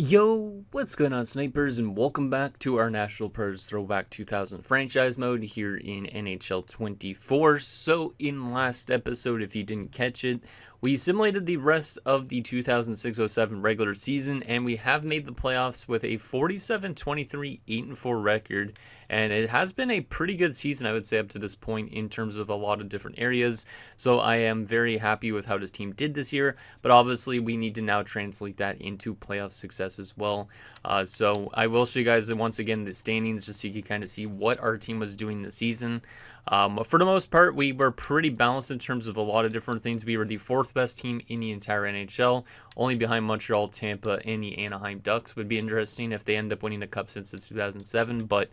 Yo, what's going on, snipers, and welcome back to our National Pros Throwback 2000 franchise mode here in NHL 24. So, in last episode, if you didn't catch it, we simulated the rest of the 2006-07 regular season, and we have made the playoffs with a 47-23 8-4 record, and it has been a pretty good season, I would say, up to this point in terms of a lot of different areas. So I am very happy with how this team did this year, but obviously we need to now translate that into playoff success as well. So I will show you guys once again the standings just so you can kind of see what our team was doing this season. For the most part, we were pretty balanced in terms of a lot of different things. We were the fourth best team in the entire NHL, only behind Montreal, Tampa, and the Anaheim Ducks. Would be interesting if they end up winning the Cup since it's 2007. But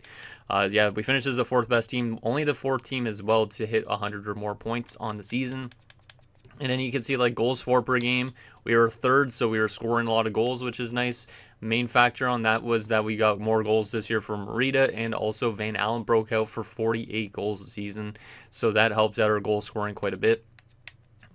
yeah, we finished as the fourth best team, only the fourth team as well to hit 100 or more points on the season. And then you can see like goals for per game. We were third, so we were scoring a lot of goals, which is nice. Main factor on that was that we got more goals this year from Marita, and also Van Allen broke out for 48 goals a season. So that helped out our goal scoring quite a bit.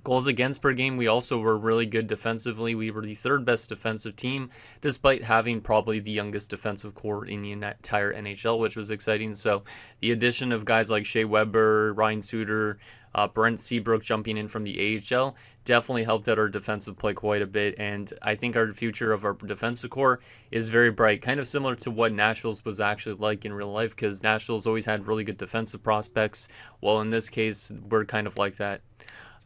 Goals against per game, we also were really good defensively. We were the third best defensive team, despite having probably the youngest defensive core in the entire NHL, which was exciting. So the addition of guys like Shea Weber, Ryan Suter, Brent Seabrook jumping in from the AHL definitely helped out our defensive play quite a bit, and I think our future of our defensive core is very bright, kind of similar to what Nashville's was actually like in real life, because Nashville's always had really good defensive prospects. Well, in this case, we're kind of like that.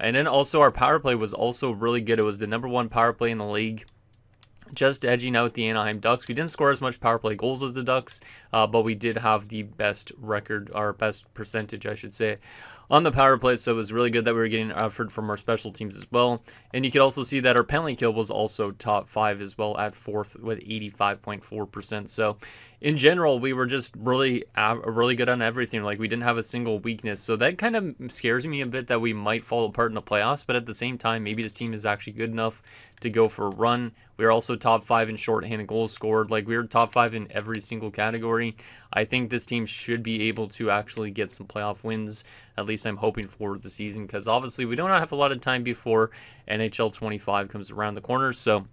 And then also our power play was also really good. It was the number one power play in the league, just edging out the Anaheim Ducks. We didn't score as much power play goals as the Ducks, but we did have the best record, or best percentage, I should say, on the power play. So it was really good that we were getting effort from our special teams as well. And you could also see that our penalty kill was also top 5 as well at 4th with 85.4%. So in general, we were just really good on everything. Like, we didn't have a single weakness. So that kind of scares me a bit that we might fall apart in the playoffs. But at the same time, maybe this team is actually good enough to go for a run. We were also top 5 in shorthanded goals scored. Like, we were top 5 in every single category. I think this team should be able to actually get some playoff wins. At least I'm hoping for the season, because obviously we don't have a lot of time before NHL 25 comes around the corner. So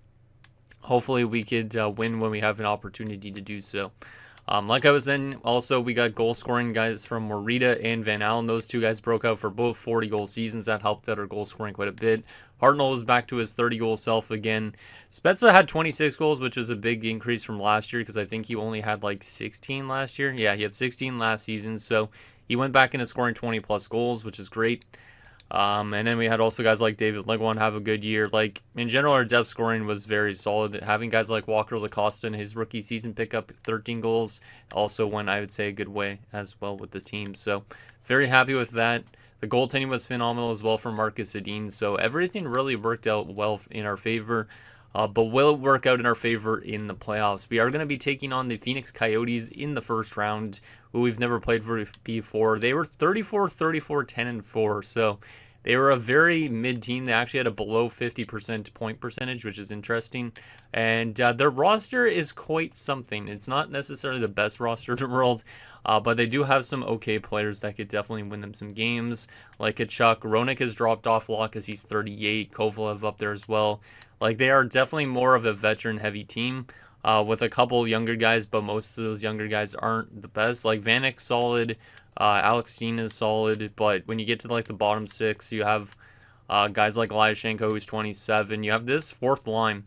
hopefully we could win when we have an opportunity to do so. Like I was saying, also we got goal scoring guys from Morita and Van Allen. Those two guys broke out for both 40 goal seasons. That helped out our goal scoring quite a bit. Hartnell was back to his 30 goal self again. Spezza had 26 goals, which is a big increase from last year, because I think he only had like 16 last year. Yeah, he had 16 last season, so he went back into scoring 20 plus goals, which is great. And then we had also guys like David Legwand have a good year. Like, in general, our depth scoring was very solid. Having guys like Walker Lacosta in his rookie season pick up 13 goals also went, I would say, a good way as well with the team. So very happy with that. The goaltending was phenomenal as well from Marcus Sedin. So everything really worked out well in our favor. But will it work out in our favor in the playoffs? We are going to be taking on the Phoenix Coyotes in the first round, who we've never played for before. They were 34-34, 10-4, so they were a very mid team. They actually had a below 50% point percentage, which is interesting. And their roster is quite something. It's not necessarily the best roster in the world, but they do have some okay players that could definitely win them some games. Like Tkachuk, Roenick has dropped off a lot because he's 38. Kovalev up there as well. Like, they are definitely more of a veteran-heavy team with a couple younger guys, but most of those younger guys aren't the best. Like, Vanek's solid, Alex Steen is solid, but when you get to, like, the bottom 6, you have guys like Lyashenko, who's 27. You have this fourth line,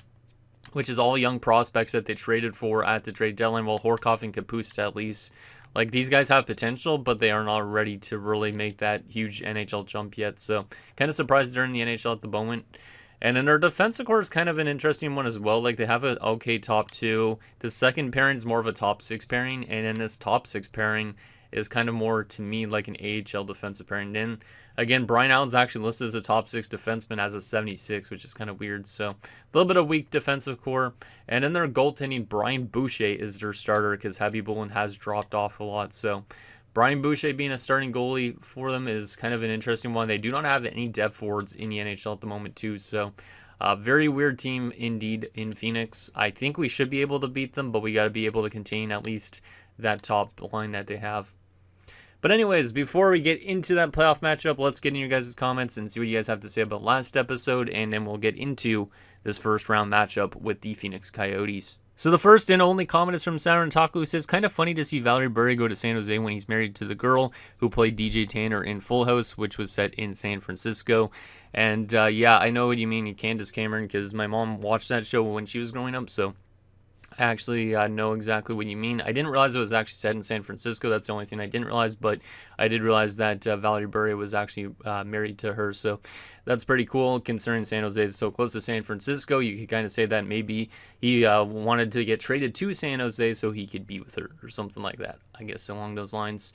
which is all young prospects that they traded for at the trade deadline, well, Horkoff and Kapusta at least. Like, these guys have potential, but they are not ready to really make that huge NHL jump yet. So, kind of surprised they're in the NHL at the moment. And then their defensive core is kind of an interesting one as well. Like, they have an okay top 2. The second pairing is more of a top 6 pairing. And then this top 6 pairing is kind of more, to me, like an AHL defensive pairing. Then, again, Brian Allen's actually listed as a top 6 defenseman as a 76, which is kind of weird. So, a little bit of weak defensive core. And then their goaltending, Brian Boucher, is their starter, because Habibulin has dropped off a lot. So, Brian Boucher being a starting goalie for them is kind of an interesting one. They do not have any depth forwards in the NHL at the moment, too. So, very weird team indeed in Phoenix. I think we should be able to beat them, but we got to be able to contain at least that top line that they have. But anyways, before we get into that playoff matchup, let's get in your guys' comments and see what you guys have to say about last episode, and then we'll get into this first round matchup with the Phoenix Coyotes. So the first and only comment is from Sauron Taku, who says, kind of funny to see Valerie Burry go to San Jose when he's married to the girl who played DJ Tanner in Full House, which was set in San Francisco. And yeah, I know what you mean, Candace Cameron, because my mom watched that show when she was growing up, so I actually know exactly what you mean. I didn't realize it was actually set in San Francisco. That's the only thing I didn't realize, but I did realize that Valerie Burry was actually married to her, so that's pretty cool considering San Jose is so close to San Francisco. You could kind of say that maybe he wanted to get traded to San Jose so he could be with her or something like that, I guess, along those lines.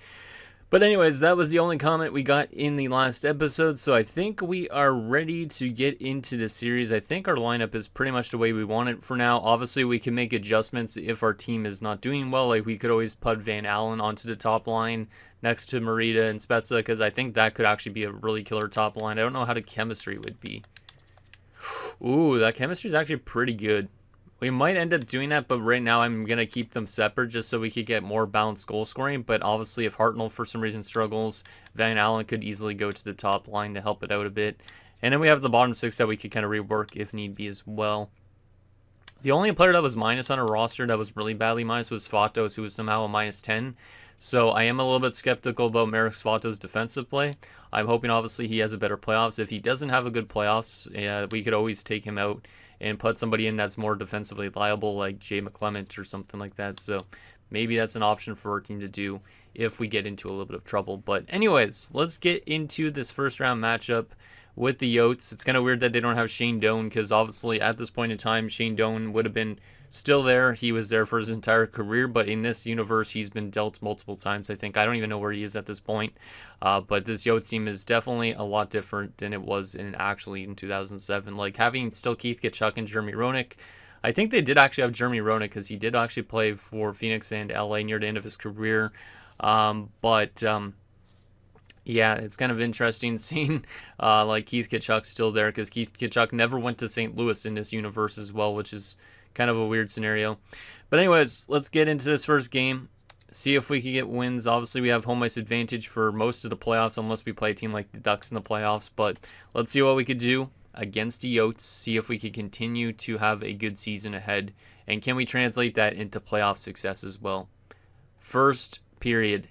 But anyways, that was the only comment we got in the last episode, so I think we are ready to get into the series. I think our lineup is pretty much the way we want it for now. Obviously, we can make adjustments if our team is not doing well. Like, we could always put Van Allen onto the top line next to Marita and Spezza, because I think that could actually be a really killer top line. I don't know how the chemistry would be. Ooh, that chemistry is actually pretty good. We might end up doing that, but right now I'm going to keep them separate just so we could get more balanced goal scoring. But obviously, if Hartnell for some reason struggles, Van Allen could easily go to the top line to help it out a bit. And then we have the bottom six that we could kind of rework if need be as well. The only player that was minus on our roster that was really badly minus was Svatos, who was somehow a minus 10. So I am a little bit skeptical about Marek Svatos' defensive play. I'm hoping, obviously, he has a better playoffs. If he doesn't have a good playoffs, we could always take him out and put somebody in that's more defensively liable, like Jay McClement or something like that. So maybe that's an option for our team to do if we get into a little bit of trouble. But anyways, let's get into this first round matchup with the Yotes. It's kind of weird that they don't have Shane Doan, because obviously at this point in time, Shane Doan would have been still there. He was there for his entire career, but in this universe, he's been dealt multiple times, I think. I don't even know where he is at this point. But this Yotes team is definitely a lot different than it was in 2007. Like, having still Keith Tkachuk and Jeremy Roenick. I think they did actually have Jeremy Roenick, because he did actually play for Phoenix and LA near the end of his career. Yeah, it's kind of interesting seeing like Keith Tkachuk still there, because Keith Tkachuk never went to St. Louis in this universe as well, which is kind of a weird scenario. But anyways, let's get into this first game. See if we can get wins. Obviously, we have home ice advantage for most of the playoffs, unless we play a team like the Ducks in the playoffs. But let's see what we could do against the Yotes. See if we can continue to have a good season ahead. And can we translate that into playoff success as well? First period.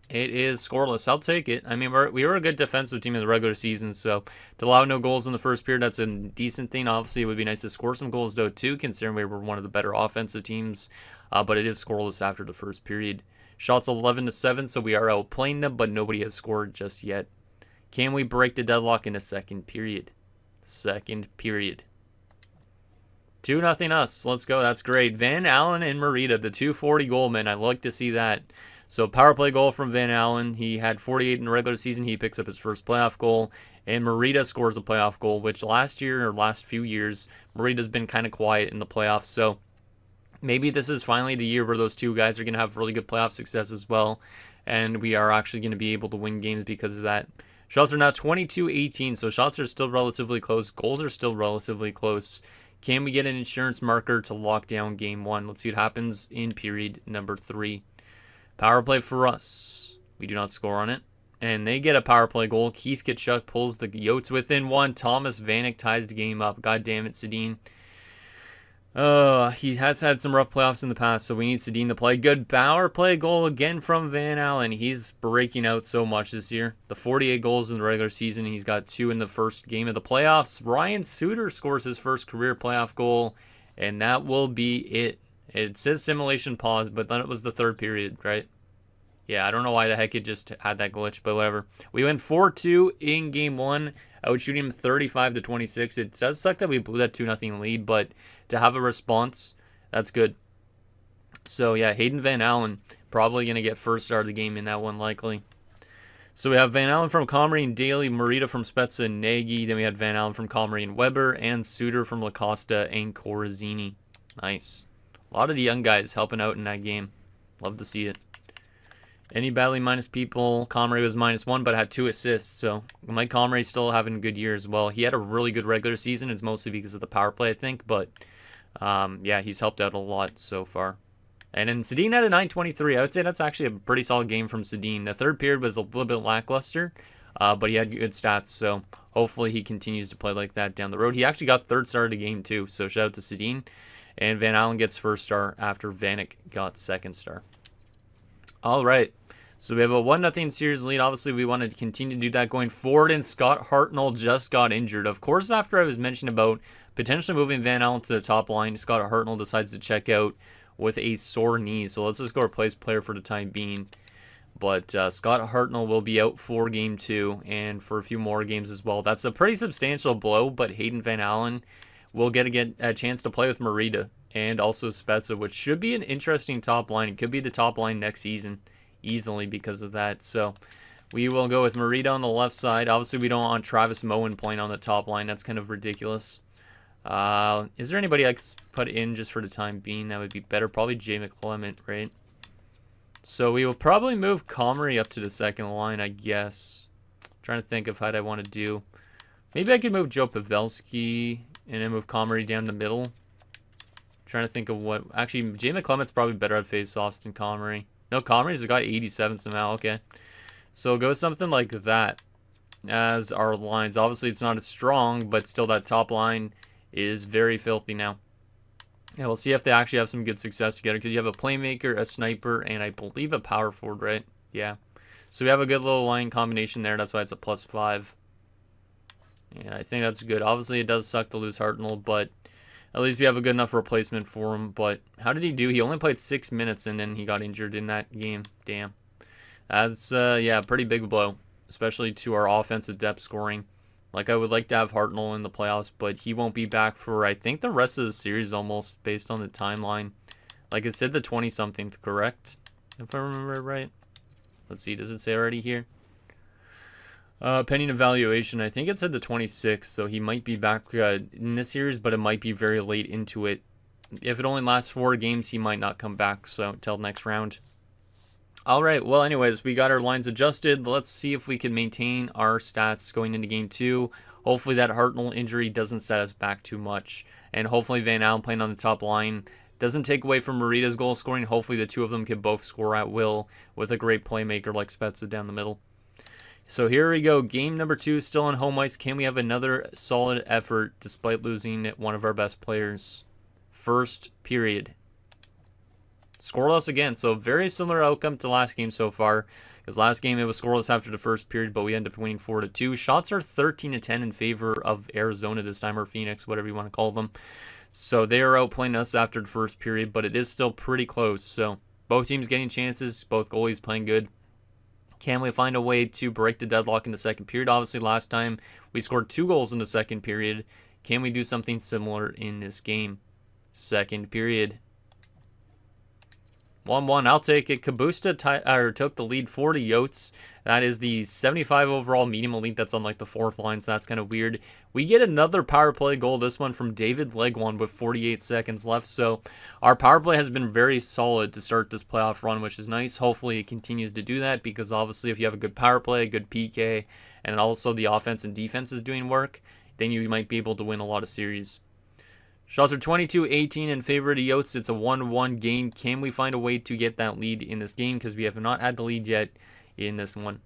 It is scoreless. I'll take it. I mean, we were a good defensive team in the regular season, so to allow no goals in the first period, that's a decent thing. Obviously, it would be nice to score some goals, though, too, considering we were one of the better offensive teams. But it is scoreless after the first period. Shots 11-7, so we are outplaying them, but nobody has scored just yet. Can we break the deadlock in the second period? Second period. 2-0 us. Let's go. That's great. Van Allen and Marita, the 240 goalmen. I like to see that. So power play goal from Van Allen. He had 48 in the regular season. He picks up his first playoff goal. And Marita scores a playoff goal, which last year or last few years, Marita's been kind of quiet in the playoffs. So maybe this is finally the year where those two guys are going to have really good playoff success as well. And we are actually going to be able to win games because of that. Shots are now 22-18, so shots are still relatively close. Goals are still relatively close. Can we get an insurance marker to lock down game one? Let's see what happens in period number 3. Power play for us. We do not score on it. And they get a power play goal. Keith Tkachuk pulls the Yotes within one. Thomas Vanek ties the game up. God damn it, Sedin. He has had some rough playoffs in the past, so we need Sedin to play. Good power play goal again from Van Allen. He's breaking out so much this year. The 48 goals in the regular season. He's got 2 in the first game of the playoffs. Ryan Suter scores his first career playoff goal, and that will be it. It says simulation pause, but then it was the third period, right? Yeah, I don't know why the heck it just had that glitch, but whatever. We went 4-2 in game 1, outshooting him 35-26. It does suck that we blew that 2-0 lead, but to have a response, that's good. So yeah, Hayden Van Allen probably going to get first start of the game in that one, likely. So we have Van Allen from Comrie and Daly, Marita from Spezza and Nagy. Then we had Van Allen from Comrie and Weber, and Suter from LaCosta and Corazzini. Nice. A lot of the young guys helping out in that game. Love to see it. Any badly minus people, Comrie was -1, but had 2 assists. So Mike Comrie's still having a good year as well. He had a really good regular season. It's mostly because of the power play, I think. But yeah, he's helped out a lot so far. And then Sedin had a 923. I would say that's actually a pretty solid game from Sedin. The third period was a little bit lackluster, but he had good stats. So hopefully he continues to play like that down the road. He actually got third star of the game too. So shout out to Sedin. And Van Allen gets first star after Vanek got second star. All right. So we have a 1-0 series lead. Obviously, we want to continue to do that going forward. And Scott Hartnell just got injured. Of course, after I was mentioning about potentially moving Van Allen to the top line, Scott Hartnell decides to check out with a sore knee. So let's just go replace player for the time being. But Scott Hartnell will be out for Game 2 and for a few more games as well. That's a pretty substantial blow, but Hayden Van Allen will get a chance to play with Merida and also Spezza, which should be an interesting top line. It could be the top line next season easily because of that. So we will go with Merida on the left side. Obviously, we don't want Travis Moen playing on the top line. That's kind of ridiculous. Is there anybody I could put in just for the time being that would be better? Probably Jay McClement, right? So we will probably move Comrie up to the second line, I guess. Trying to think of what I want to do. Maybe I could move Joe Pavelski and then move Comrie down the middle. Trying to think of what... Actually, Jay McClement's probably better at face-offs than Comrie. No, Comrie's got 87 somehow. Okay. So go something like that as our lines. Obviously, it's not as strong, but still that top line is very filthy now. Yeah, we'll see if they actually have some good success together because you have a playmaker, a sniper, and I believe a power forward, right? Yeah. So we have a good little line combination there. That's why it's a +5. And I think that's good. Obviously, it does suck to lose Hartnell, but at least we have a good enough replacement for him. But how did he do? He only played 6 minutes and then he got injured in that game. Damn. That's, yeah, pretty big blow, especially to our offensive depth scoring. Like, I would like to have Hartnell in the playoffs, but he won't be back for, I think, the rest of the series almost, based on the timeline. Like, it said the 20-something, correct? If I remember right. Let's see, does it say already here? Pending evaluation, I think it said the 26th, so he might be back in this series, but it might be very late into it. If it only lasts 4 games, he might not come back, so until next round. Alright, well anyways, we got our lines adjusted. Let's see if we can maintain our stats going into Game 2. Hopefully that Hartnell injury doesn't set us back too much. And hopefully Van Allen playing on the top line doesn't take away from Marida's goal scoring. Hopefully the two of them can both score at will with a great playmaker like Spezza down the middle. So here we go. Game number 2, still on home ice. Can we have another solid effort despite losing one of our best players? First period. Scoreless again. So very similar outcome to last game so far. Because last game it was scoreless after the first period, but we ended up winning 4-2. Shots are 13-10 in favor of Arizona this time, or Phoenix, whatever you want to call them. So they are outplaying us after the first period, but it is still pretty close. So both teams getting chances, both goalies playing good. Can we find a way to break the deadlock in the second period? Obviously, last time we scored 2 goals in the second period. Can we do something similar in this game? Second period. 1-1. I'll take it. Kabusta took the lead for the Yotes. That is the 75 overall medium elite that's on like the 4th line, so that's kind of weird. We get another power play goal, this one from David Legwand with 48 seconds left. So our power play has been very solid to start this playoff run, which is nice. Hopefully it continues to do that because obviously if you have a good power play, a good PK, and also the offense and defense is doing work, then you might be able to win a lot of series. Shots are 22-18 in favor of the Yotes. It's a 1-1 game. Can we find a way to get that lead in this game? Because we have not had the lead yet in this one.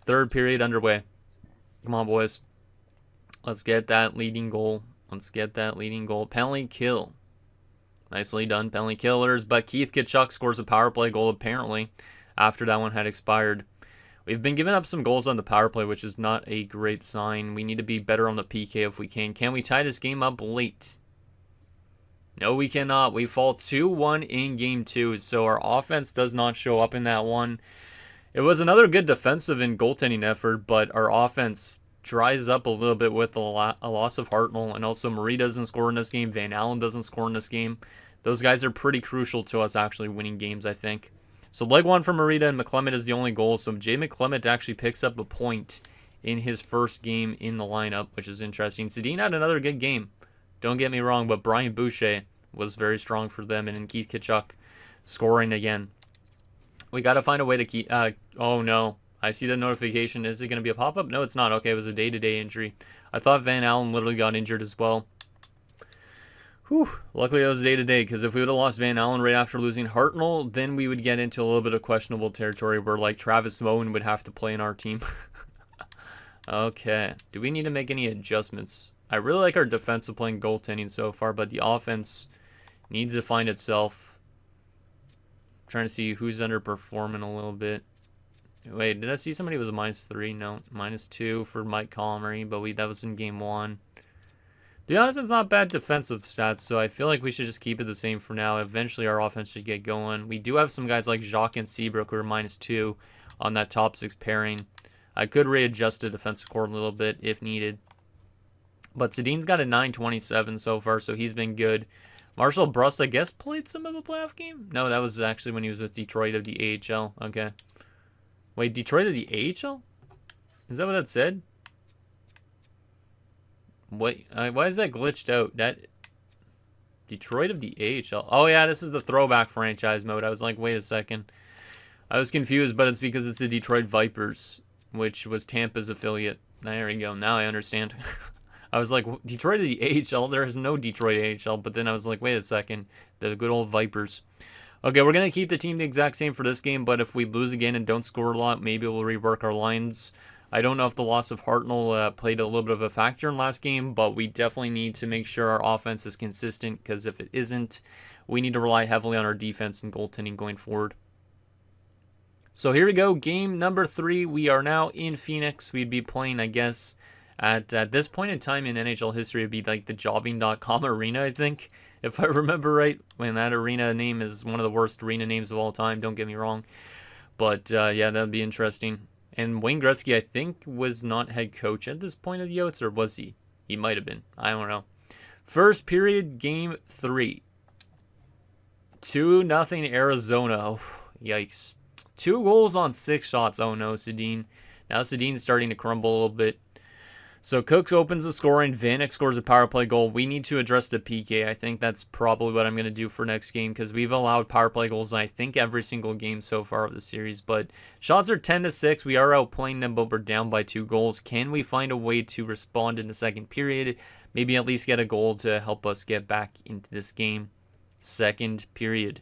Third period underway. Come on, boys. Let's get that leading goal. Let's get that leading goal. Penalty kill. Nicely done, penalty killers. But Keith Tkachuk scores a power play goal apparently after that one had expired. We've been giving up some goals on the power play, which is not a great sign. We need to be better on the PK if we can. Can we tie this game up late? No, we cannot. We fall 2-1 in Game 2, so our offense does not show up in that one. It was another good defensive and goaltending effort, but our offense dries up a little bit with a loss of Hartnell, and also Marie doesn't score in this game. Van Allen doesn't score in this game. Those guys are pretty crucial to us actually winning games, I think. So leg one for Marita, and McClement is the only goal, so Jay McClement actually picks up a point in his first game in the lineup, which is interesting. Sedin had another good game. Don't get me wrong, but Brian Boucher was very strong for them, and then Keith Tkachuk scoring again. We got to find a way to keep... oh, no. I see the notification. Is it going to be a pop-up? No, it's not. Okay, it was a day-to-day injury. I thought Van Allen literally got injured as well. Whew. Luckily, it was day-to-day, because if we would have lost Van Allen right after losing Hartnell, then we would get into a little bit of questionable territory where, like, Travis Moen would have to play in our team. Okay. Do we need to make any adjustments? I really like our defensive playing goaltending so far, but the offense Needs to find itself. Trying to see who's underperforming a little bit. Wait, did I see somebody was a -3? No, -2 for Mike Comrie, but that was in game 1. To be honest, it's not bad defensive stats, so I feel like we should just keep it the same for now. Eventually, our offense should get going. We do have some guys like Jacques and Seabrook who are -2 on that top 6 pairing. I could readjust the defensive score a little bit if needed. But Sedin's got a 927 so far, so he's been good. Marshall Brust, I guess, played some of the playoff game? No, that was actually when he was with Detroit of the AHL. Okay. Wait, Detroit of the AHL? Is that what that said? Wait, why is that glitched out? That Detroit of the AHL. Oh yeah, this is the throwback franchise mode. I was like, wait a second. I was confused, but it's because it's the Detroit Vipers, which was Tampa's affiliate. There we go. Now I understand. I was like, Detroit of the AHL? There is no Detroit AHL. But then I was like, wait a second. The good old Vipers. Okay, we're going to keep the team the exact same for this game, but if we lose again and don't score a lot, maybe we'll rework our lines. I don't know if the loss of Hartnell played a little bit of a factor in last game, but we definitely need to make sure our offense is consistent, because if it isn't, we need to rely heavily on our defense and goaltending going forward. So here we go, game number 3. We are now in Phoenix. We'd be playing, I guess, at this point in time in NHL history, it'd be like the jobbing.com arena, I think. If I remember right, when that arena name is one of the worst arena names of all time, don't get me wrong. But yeah, that'd be interesting. And Wayne Gretzky, I think, was not head coach at this point of the Yotes, or was he? He might have been. I don't know. First period, game 3. 2-0 Arizona. Oh, yikes. 2 goals on 6 shots. Oh no, Sedin. Now Sedin's starting to crumble a little bit. So Cooks opens the scoring. Vanek scores a power play goal. We need to address the PK. I think that's probably what I'm going to do for next game, because we've allowed power play goals, I think, every single game so far of the series. But shots are 10-6. We are outplaying them, but we're down by 2 goals. Can we find a way to respond in the second period? Maybe at least get a goal to help us get back into this game. Second period.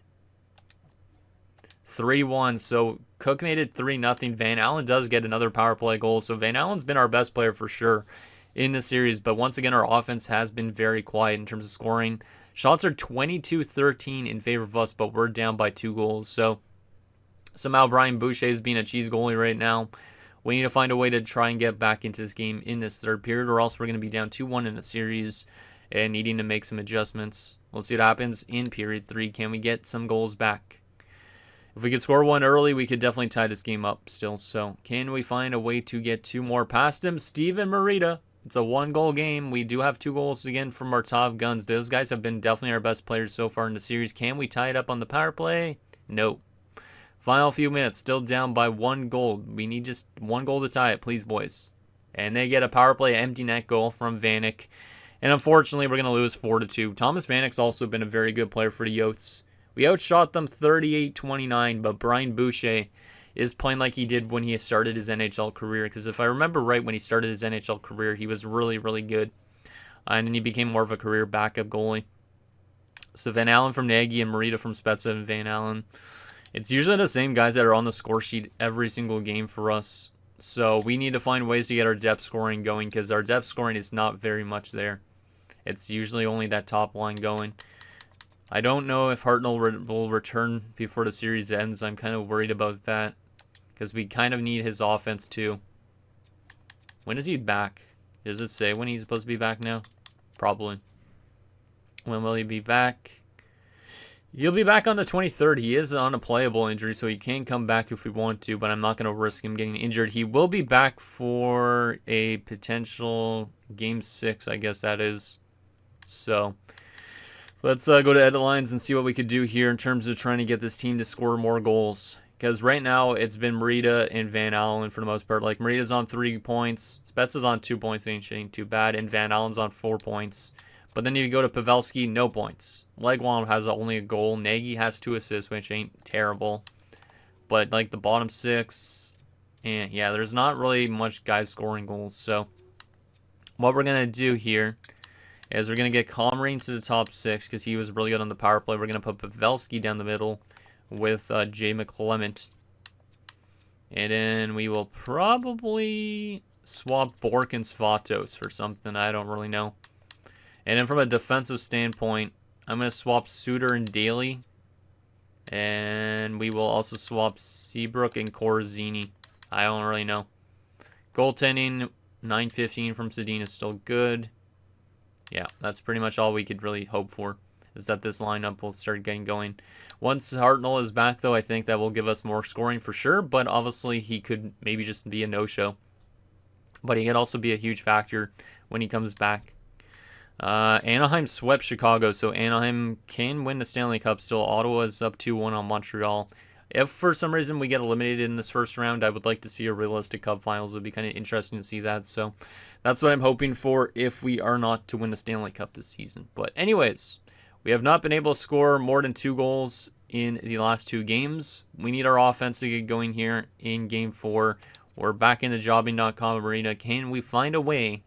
3-1. So Cook made it 3-0. Van Allen does get another power play goal. So Van Allen's been our best player for sure in the series. But once again, our offense has been very quiet in terms of scoring. Shots are 22-13 in favor of us, but we're down by 2 goals. So somehow Brian Boucher is being a cheese goalie right now. We need to find a way to try and get back into this game in this third period, or else we're going to be down 2-1 in the series and needing to make some adjustments. Let's see what happens in period 3. Can we get some goals back? If we could score 1 early, we could definitely tie this game up still. So can we find a way to get 2 more past him? Steven Marita. It's a 1-goal game. We do have 2 goals again from our top guns. Those guys have been definitely our best players so far in the series. Can we tie it up on the power play? No. Final few minutes. Still down by 1 goal. We need just 1 goal to tie it, please, boys. And they get a power play empty net goal from Vanek. And unfortunately, we're going to lose 4-2. Thomas Vanek's also been a very good player for the Yotes. We outshot them 38-29, but Brian Boucher is playing like he did when he started his NHL career. Because if I remember right, when he started his NHL career, he was really, really good. And then he became more of a career backup goalie. So Van Allen from Nagy and Marita from Spezza and Van Allen. It's usually the same guys that are on the score sheet every single game for us. So we need to find ways to get our depth scoring going, because our depth scoring is not very much there. It's usually only that top line going. I don't know if Hartnell will return before the series ends. I'm kind of worried about that, because we kind of need his offense too. When is he back? Does it say when he's supposed to be back now? Probably. When will he be back? He'll be back on the 23rd. He is on a playable injury, so he can come back if we want to, but I'm not going to risk him getting injured. He will be back for a potential Game 6, I guess that is. So let's go to edit lines and see what we could do here in terms of trying to get this team to score more goals. Because right now, it's been Marita and Van Allen for the most part. Like, Marita's on 3 points. Spezza's on 2 points, ain't too bad. And Van Allen's on 4 points. But then you go to Pavelski, no points. Legwand has only a goal. Nagy has 2 assists, which ain't terrible. But, like, the bottom 6, and yeah, there's not really much guys scoring goals. So what we're going to do here is we're going to get Comrie into the top 6, because he was really good on the power play. We're going to put Pavelski down the middle with Jay McClement. And then we will probably swap Bork and Svatos for something. I don't really know. And then from a defensive standpoint, I'm going to swap Suter and Daly. And we will also swap Seabrook and Corzini. I don't really know. Goaltending, 915 from Sedin is still good. Yeah, that's pretty much all we could really hope for, is that this lineup will start getting going. Once Hartnell is back, though, I think that will give us more scoring for sure, but obviously he could maybe just be a no-show. But he could also be a huge factor when he comes back. Anaheim swept Chicago, so Anaheim can win the Stanley Cup still. Ottawa is up 2-1 on Montreal. If for some reason we get eliminated in this first round, I would like to see a realistic Cup Finals. It would be kind of interesting to see that. So that's what I'm hoping for if we are not to win the Stanley Cup this season. But anyways, we have not been able to score more than 2 goals in the last 2 games. We need our offense to get going here in Game 4. We're back in the jobbing.com arena. Can we find a way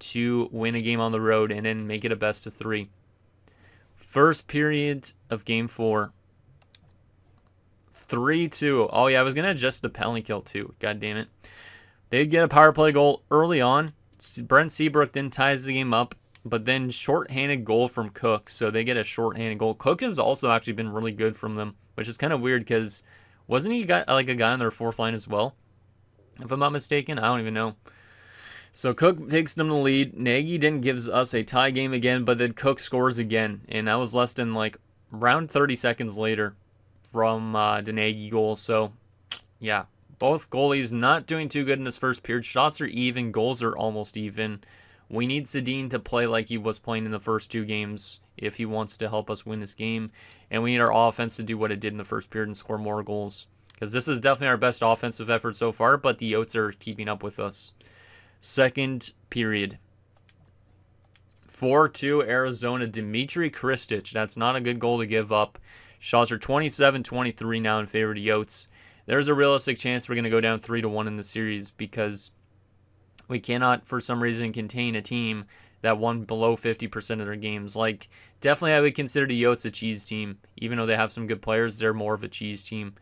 to win a game on the road and then make it a best of 3? First period of Game 4. 3-2. Oh, yeah, I was going to adjust the penalty kill, too. God damn it. They get a power play goal early on. Brent Seabrook then ties the game up, but then shorthanded goal from Cook, so they get a shorthanded goal. Cook has also actually been really good from them, which is kind of weird because wasn't he like a guy on their 4th line as well? If I'm not mistaken, I don't even know. So Cook takes them the lead. Nagy then gives us a tie game again, but then Cook scores again, and that was less than like around 30 seconds later from the Nagy goal. So, yeah, both goalies not doing too good in this first period. Shots are even. Goals are almost even. We need Sedin to play like he was playing in the first 2 games if he wants to help us win this game. And we need our offense to do what it did in the first period and score more goals. Because this is definitely our best offensive effort so far, but the Yotes are keeping up with us. Second period. 4-2 Arizona. Dmitry Kristich. That's not a good goal to give up. Shots are 27-23 now in favor of the Yotes. There's a realistic chance we're going to go down 3-1 in the series because we cannot, for some reason, contain a team that won below 50% of their games. Like, definitely I would consider the Yotes a cheese team. Even though they have some good players, they're more of a cheese team.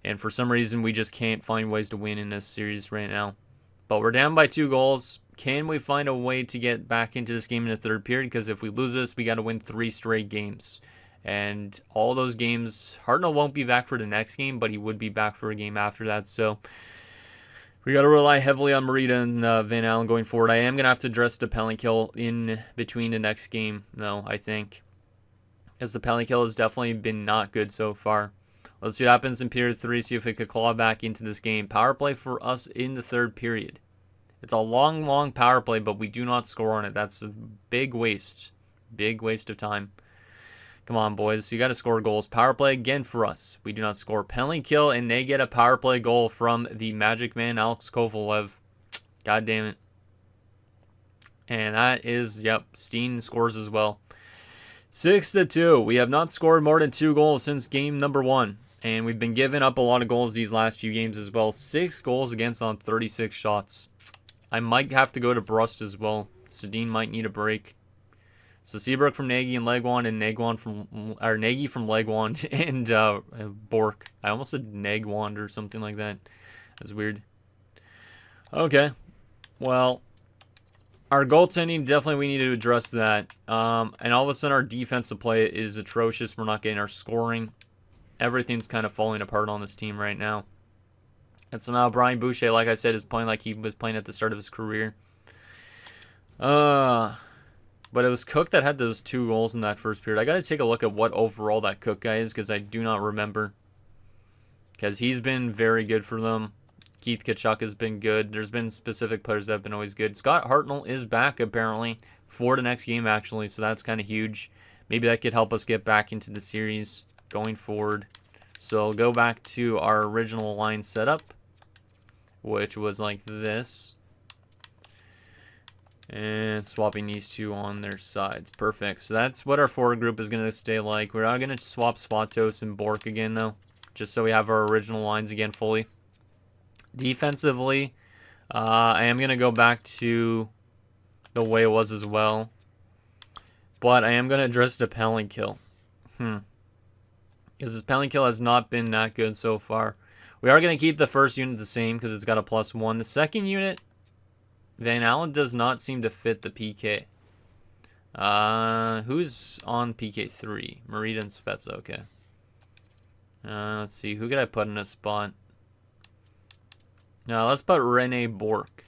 And for some reason, we just can't find ways to win in this series right now. But we're down by 2 goals. Can we find a way to get back into this game in the third period? Because if we lose this, we got to win 3 straight games. And all those games, Hartnell won't be back for the next game, but he would be back for a game after that. So we got to rely heavily on Marita and Van Allen going forward. I am going to have to address the penalty kill in between the next game, though, I think. Because the penalty kill has definitely been not good so far. Let's see what happens in period 3, see if we could claw back into this game. Power play for us in the third period. It's a long, long power play, but we do not score on it. That's a big waste. Big waste of time. Come on, boys. You got to score goals. Power play again for us. We do not score. Penalty kill, and they get a power play goal from the Magic Man, Alex Kovalev. God damn it. And that is, yep, Steen scores as well. 6-2. We have not scored more than 2 goals since game number 1. And we've been giving up a lot of goals these last few games as well. 6 goals against on 36 shots. I might have to go to Brust as well. Sedin might need a break. So Seabrook from Nagy and Legwand, and Nagy from Legwand and Bork. I almost said Negwand or something like that. That's weird. Okay. Well, our goaltending, definitely we need to address that. And all of a sudden our defensive play is atrocious. We're not getting our scoring. Everything's kind of falling apart on this team right now. And somehow Brian Boucher, like I said, is playing like he was playing at the start of his career. But it was Cook that had those 2 goals in that first period. I got to take a look at what overall that Cook guy is because I do not remember. Because he's been very good for them. Keith Tkachuk has been good. There's been specific players that have been always good. Scott Hartnell is back, apparently, for the next game, actually. So that's kind of huge. Maybe that could help us get back into the series going forward. So I'll go back to our original line setup, which was like this. And swapping these 2 on their sides. Perfect. So that's what our forward group is going to stay like. We're not going to swap Swatos and Bork again, though. Just so we have our original lines again fully. Defensively, I am going to go back to the way it was as well. But I am going to address the penalty kill. Because this penalty kill has not been that good so far. We are going to keep the first unit the same because it's got a +1. The second unit, Van Allen does not seem to fit the PK. Who's on PK3? Marita and Spezza, okay. Let's see, who could I put in a spot? No, let's put Rene Bork.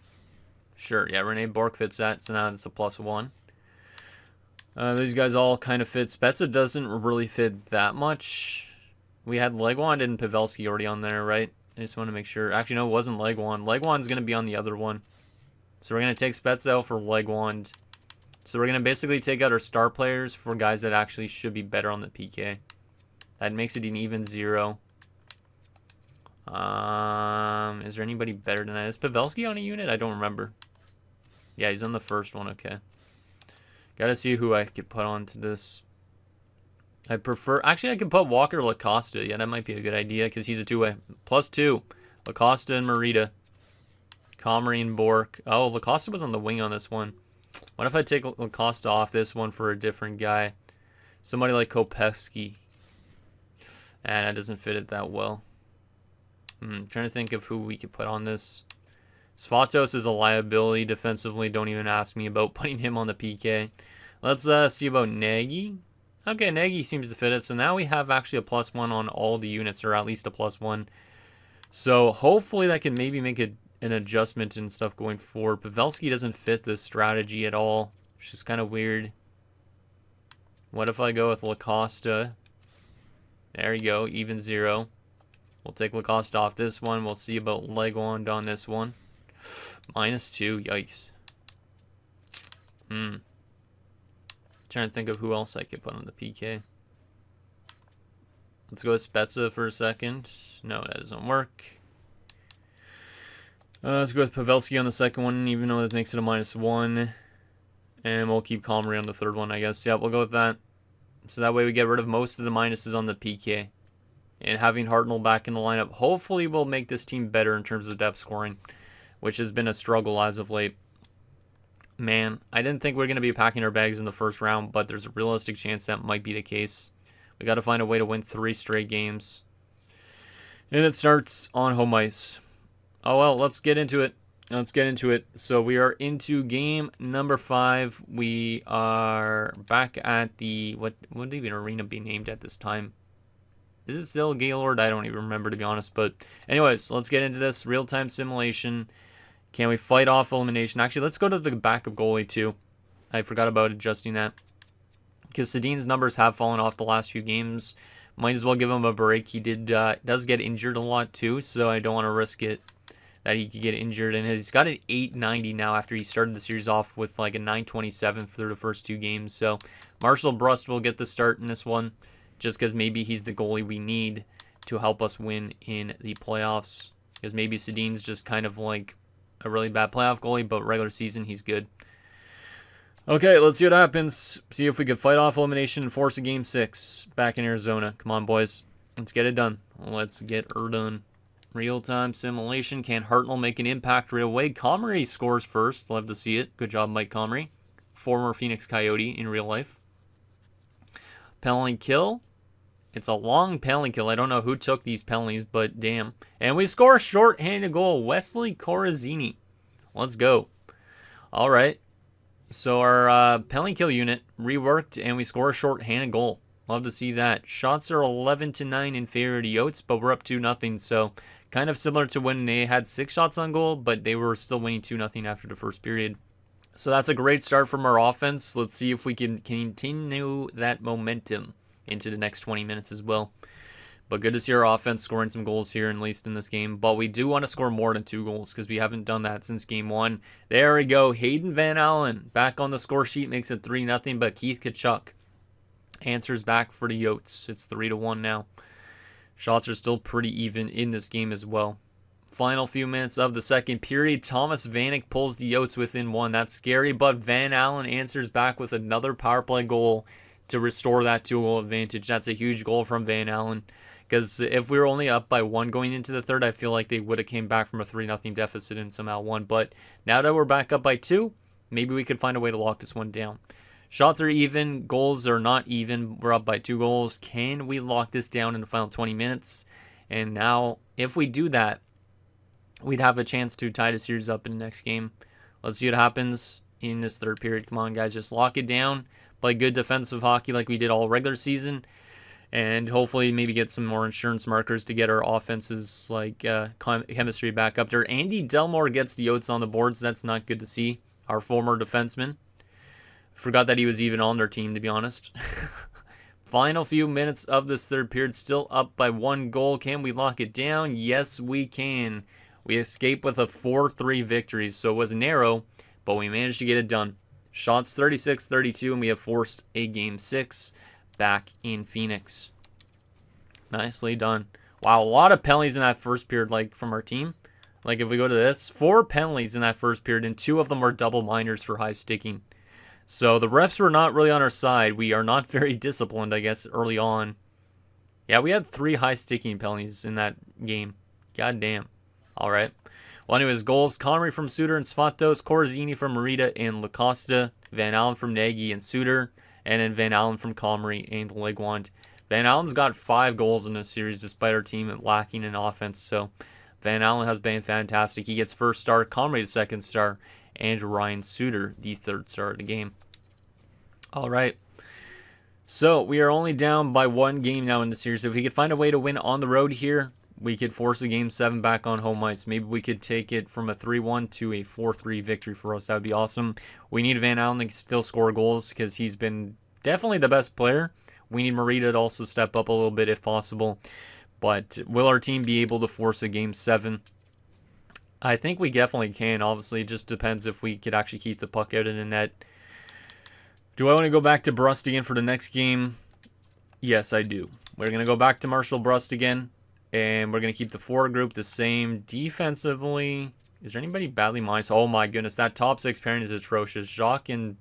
Sure, yeah, Rene Bork fits that, so now it's a +1. These guys all kind of fit. Spezza doesn't really fit that much. We had Legwand and Pavelski already on there, right? I just want to make sure. Actually, no, it wasn't Legwand. Legwand's going to be on the other one. So we're going to take Spezza out for Legwand. So we're going to basically take out our star players for guys that actually should be better on the PK. That makes it an even 0. Is there anybody better than that? Is Pavelski on a unit? I don't remember. Yeah, he's on the first one. Okay. Gotta see who I could put onto this. I prefer... Actually, I could put Walker Lacosta. Yeah, that might be a good idea because he's a two-way. +2. Lacosta and Marita. Comrie and Bork. Oh, Lacosta was on the wing on this one. What if I take Lacosta off this one for a different guy? Somebody like Kopecky. And that doesn't fit it that well. Trying to think of who we could put on this. Svatos is a liability defensively. Don't even ask me about putting him on the PK. Let's see about Nagy. Okay, Nagy seems to fit it. So now we have actually a +1 on all the units, or at least a +1. So hopefully that can maybe make an adjustment and stuff going forward. Pavelski doesn't fit this strategy at all, which is kind of weird. What if I go with Lacosta? There you go, even 0. We'll take Lacosta off this one. We'll see about Legwand on this one. -2, yikes. Trying to think of who else I could put on the PK. Let's go with Spezza for a second. No, that doesn't work. Let's go with Pavelski on the second one, even though that makes it a -1. And we'll keep Comrie on the third one, I guess. Yeah, we'll go with that. So that way we get rid of most of the minuses on the PK. And having Hartnell back in the lineup hopefully will make this team better in terms of depth scoring, which has been a struggle as of late. Man, I didn't think we were going to be packing our bags in the first round, but there's a realistic chance that might be the case. We got to find a way to win 3 straight games. And it starts on home ice. Oh, well, let's get into it. So we are into game number 5. We are back at the... What would even arena be named at this time? Is it still Gaylord? I don't even remember, to be honest. But anyways, let's get into this. Real-time simulation. Can we fight off elimination? Actually, let's go to the backup goalie, too. I forgot about adjusting that. Because Sedin's numbers have fallen off the last few games. Might as well give him a break. He does get injured a lot, too. So I don't want to risk it that he could get injured. And he's got an 890 now after he started the series off with like a 927 for the first 2 games. So Marcel Brust will get the start in this one, just because maybe he's the goalie we need to help us win in the playoffs. Because maybe Sedin's just kind of like a really bad playoff goalie, but regular season, he's good. Okay, let's see what happens. See if we can fight off elimination and force a Game 6 back in Arizona. Come on, boys. Let's get it done. Let's get her done. Real-time simulation. Can Hartnell make an impact right away? Comrie scores first. Love to see it. Good job, Mike Comrie. Former Phoenix Coyote in real life. Penalty kill. It's a long penalty kill. I don't know who took these penalties, but damn. And we score a short-handed goal. Wesley Corazzini. Let's go. All right. So our penalty kill unit reworked, and we score a short-handed goal. Love to see that. Shots are 11-9 in favor of the Yotes, but we're up 2-0. So kind of similar to when they had 6 shots on goal, but they were still winning 2-0 after the first period. So that's a great start from our offense. Let's see if we can continue that momentum into the next 20 minutes as well. But good to see our offense scoring some goals here, at least in this game. But we do want to score more than 2 goals because we haven't done that since game 1. There we go. Hayden Van Allen back on the score sheet, makes it 3-0. But Keith Tkachuk answers back for the Yotes. It's 3-1 now. Shots are still pretty even in this game as well. Final few minutes of the second period. Thomas Vanek pulls the Yotes within 1. That's scary, but Van Allen answers back with another power play goal to restore that 2-goal advantage. That's a huge goal from Van Allen. Because if we were only up by 1 going into the third, I feel like they would have came back from a 3-0 deficit and somehow won. But now that we're back up by 2, maybe we could find a way to lock this one down. Shots are even. Goals are not even. We're up by 2 goals. Can we lock this down in the final 20 minutes? And now, if we do that, we'd have a chance to tie the series up in the next game. Let's see what happens. in this third period. Come on, guys, just lock it down. Play good defensive hockey like we did all regular season. And hopefully maybe get some more insurance markers to get our offenses like chemistry back up there. Andy Delmore gets the Yotes on the boards. That's not good to see. Our former defenseman. Forgot that he was even on their team, to be honest. Final few minutes of this third period. Still up by 1 goal. Can we lock it down? Yes, we can. We escaped with a 4-3 victory. So it was narrow, but we managed to get it done. Shots 36-32, and we have forced a Game 6 back in Phoenix. Nicely done. Wow, a lot of penalties in that first period, like, from our team. Like, if we go to this, 4 penalties in that first period, and 2 of them were double minors for high sticking. So the refs were not really on our side. We are not very disciplined, I guess, early on. Yeah, we had 3 high sticking penalties in that game. God damn. All right. Well, anyways, goals. Connery from Suter and Svatos. Corzini from Marita and LaCosta. Van Allen from Nagy and Suter. And then Van Allen from Comrie and Legwand. Van Allen's got 5 goals in this series despite our team lacking in offense. So Van Allen has been fantastic. He gets first star, Comrie the second star, and Ryan Suter the third star of the game. All right. So we are only down by 1 game now in the series. If we could find a way to win on the road here, we could force a Game 7 back on home ice. Maybe we could take it from a 3-1 to a 4-3 victory for us. That would be awesome. We need Van Allen to still score goals because he's been definitely the best player. We need Marita to also step up a little bit if possible. But will our team be able to force a Game 7? I think we definitely can. Obviously, it just depends if we could actually keep the puck out in the net. Do I want to go back to Brust again for the next game? Yes, I do. We're going to go back to Marshall Brust again. And we're going to keep the forward group the same. Defensively, is there anybody badly minus? Oh my goodness, that top 6 pairing is atrocious. Jacques and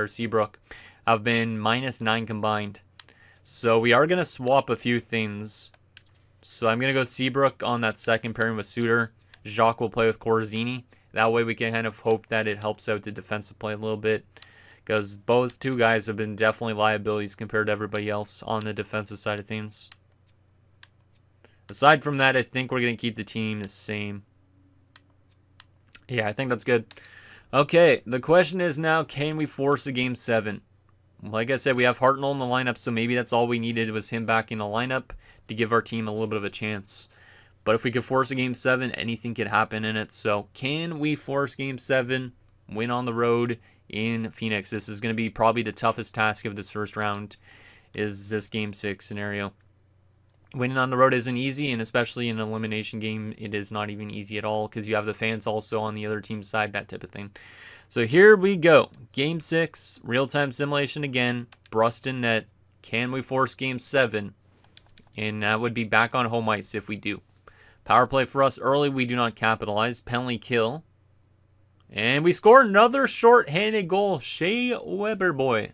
Seabrook have been -9 combined. So we are going to swap a few things. So I'm going to go Seabrook on that second pairing with Suter. Jacques will play with Corzini. That way we can kind of hope that it helps out the defensive play a little bit. Because those 2 guys have been definitely liabilities compared to everybody else on the defensive side of things. Aside from that, I think we're going to keep the team the same. Yeah, I think that's good. Okay, the question is now, can we force a Game 7? Like I said, we have Hartnell in the lineup, so maybe that's all we needed was him back in the lineup to give our team a little bit of a chance. But if we could force a Game 7, anything could happen in it. So can we force Game 7, win on the road in Phoenix? This is going to be probably the toughest task of this first round, is this Game 6 scenario. Winning on the road isn't easy, and especially in an elimination game, it is not even easy at all because you have the fans also on the other team's side, that type of thing. So here we go. Game 6, real-time simulation again. Brust in net. Can we force Game 7? And that would be back on home ice if we do. Power play for us early. We do not capitalize. Penalty kill. And we score another short-handed goal. Shea Weber boy.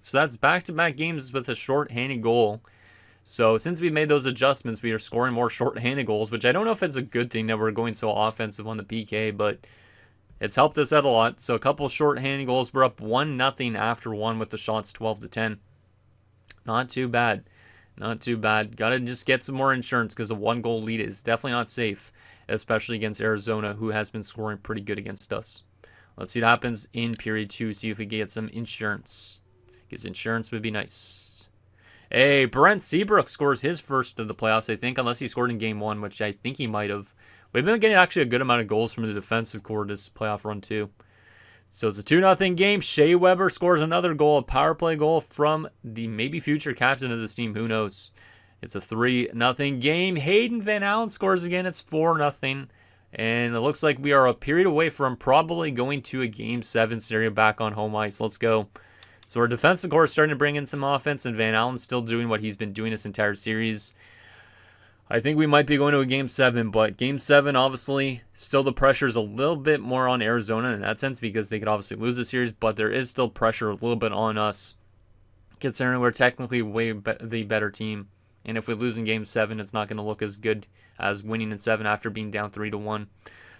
So that's back-to-back games with a short-handed goal. So since we made those adjustments, we are scoring more short-handed goals, which I don't know if it's a good thing that we're going so offensive on the PK, but it's helped us out a lot. So a couple short-handed goals. We're up 1-0 after 1 with the shots 12-10. Not too bad. Not too bad. Got to just get some more insurance because a 1-goal lead is definitely not safe, especially against Arizona, who has been scoring pretty good against us. Let's see what happens in period 2. See if we get some insurance, because insurance would be nice. Hey, Brent Seabrook scores his first of the playoffs, I think, unless he scored in Game 1, which I think he might have. We've been getting actually a good amount of goals from the defensive core this playoff run, too. So it's a 2-0 game. Shea Weber scores another goal, a power play goal from the maybe future captain of this team. Who knows? It's a 3-0 game. Hayden Van Allen scores again. It's 4-0. And it looks like we are a period away from probably going to a Game 7 scenario back on home ice. Let's go. So our defensive core is starting to bring in some offense, and Van Allen's still doing what he's been doing this entire series. I think we might be going to a Game 7, but Game 7, obviously, still the pressure is a little bit more on Arizona in that sense because they could obviously lose the series, but there is still pressure a little bit on us, considering we're technically the better team. And if we lose in Game 7, it's not going to look as good as winning in 7 after being down 3-1.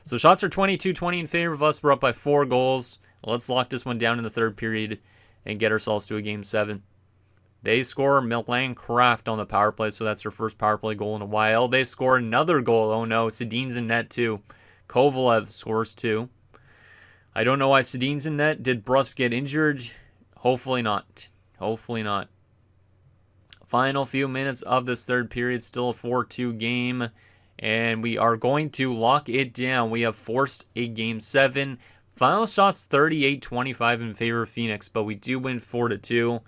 So shots are 22-20 in favor of us. We're up by 4 goals. Let's lock this one down in the third period and get ourselves to a Game 7. They score Milan Kraft on the power play, so that's their first power play goal in a while. They score another goal. Oh no, Sedin's in net too. Kovalev scores 2. I don't know why Sedin's in net. Did Brust get injured? Hopefully not. Hopefully not. Final few minutes of this third period. Still a 4-2 game. And we are going to lock it down. We have forced a Game 7. Final shots 38-25 in favor of Phoenix. But we do win 4-2.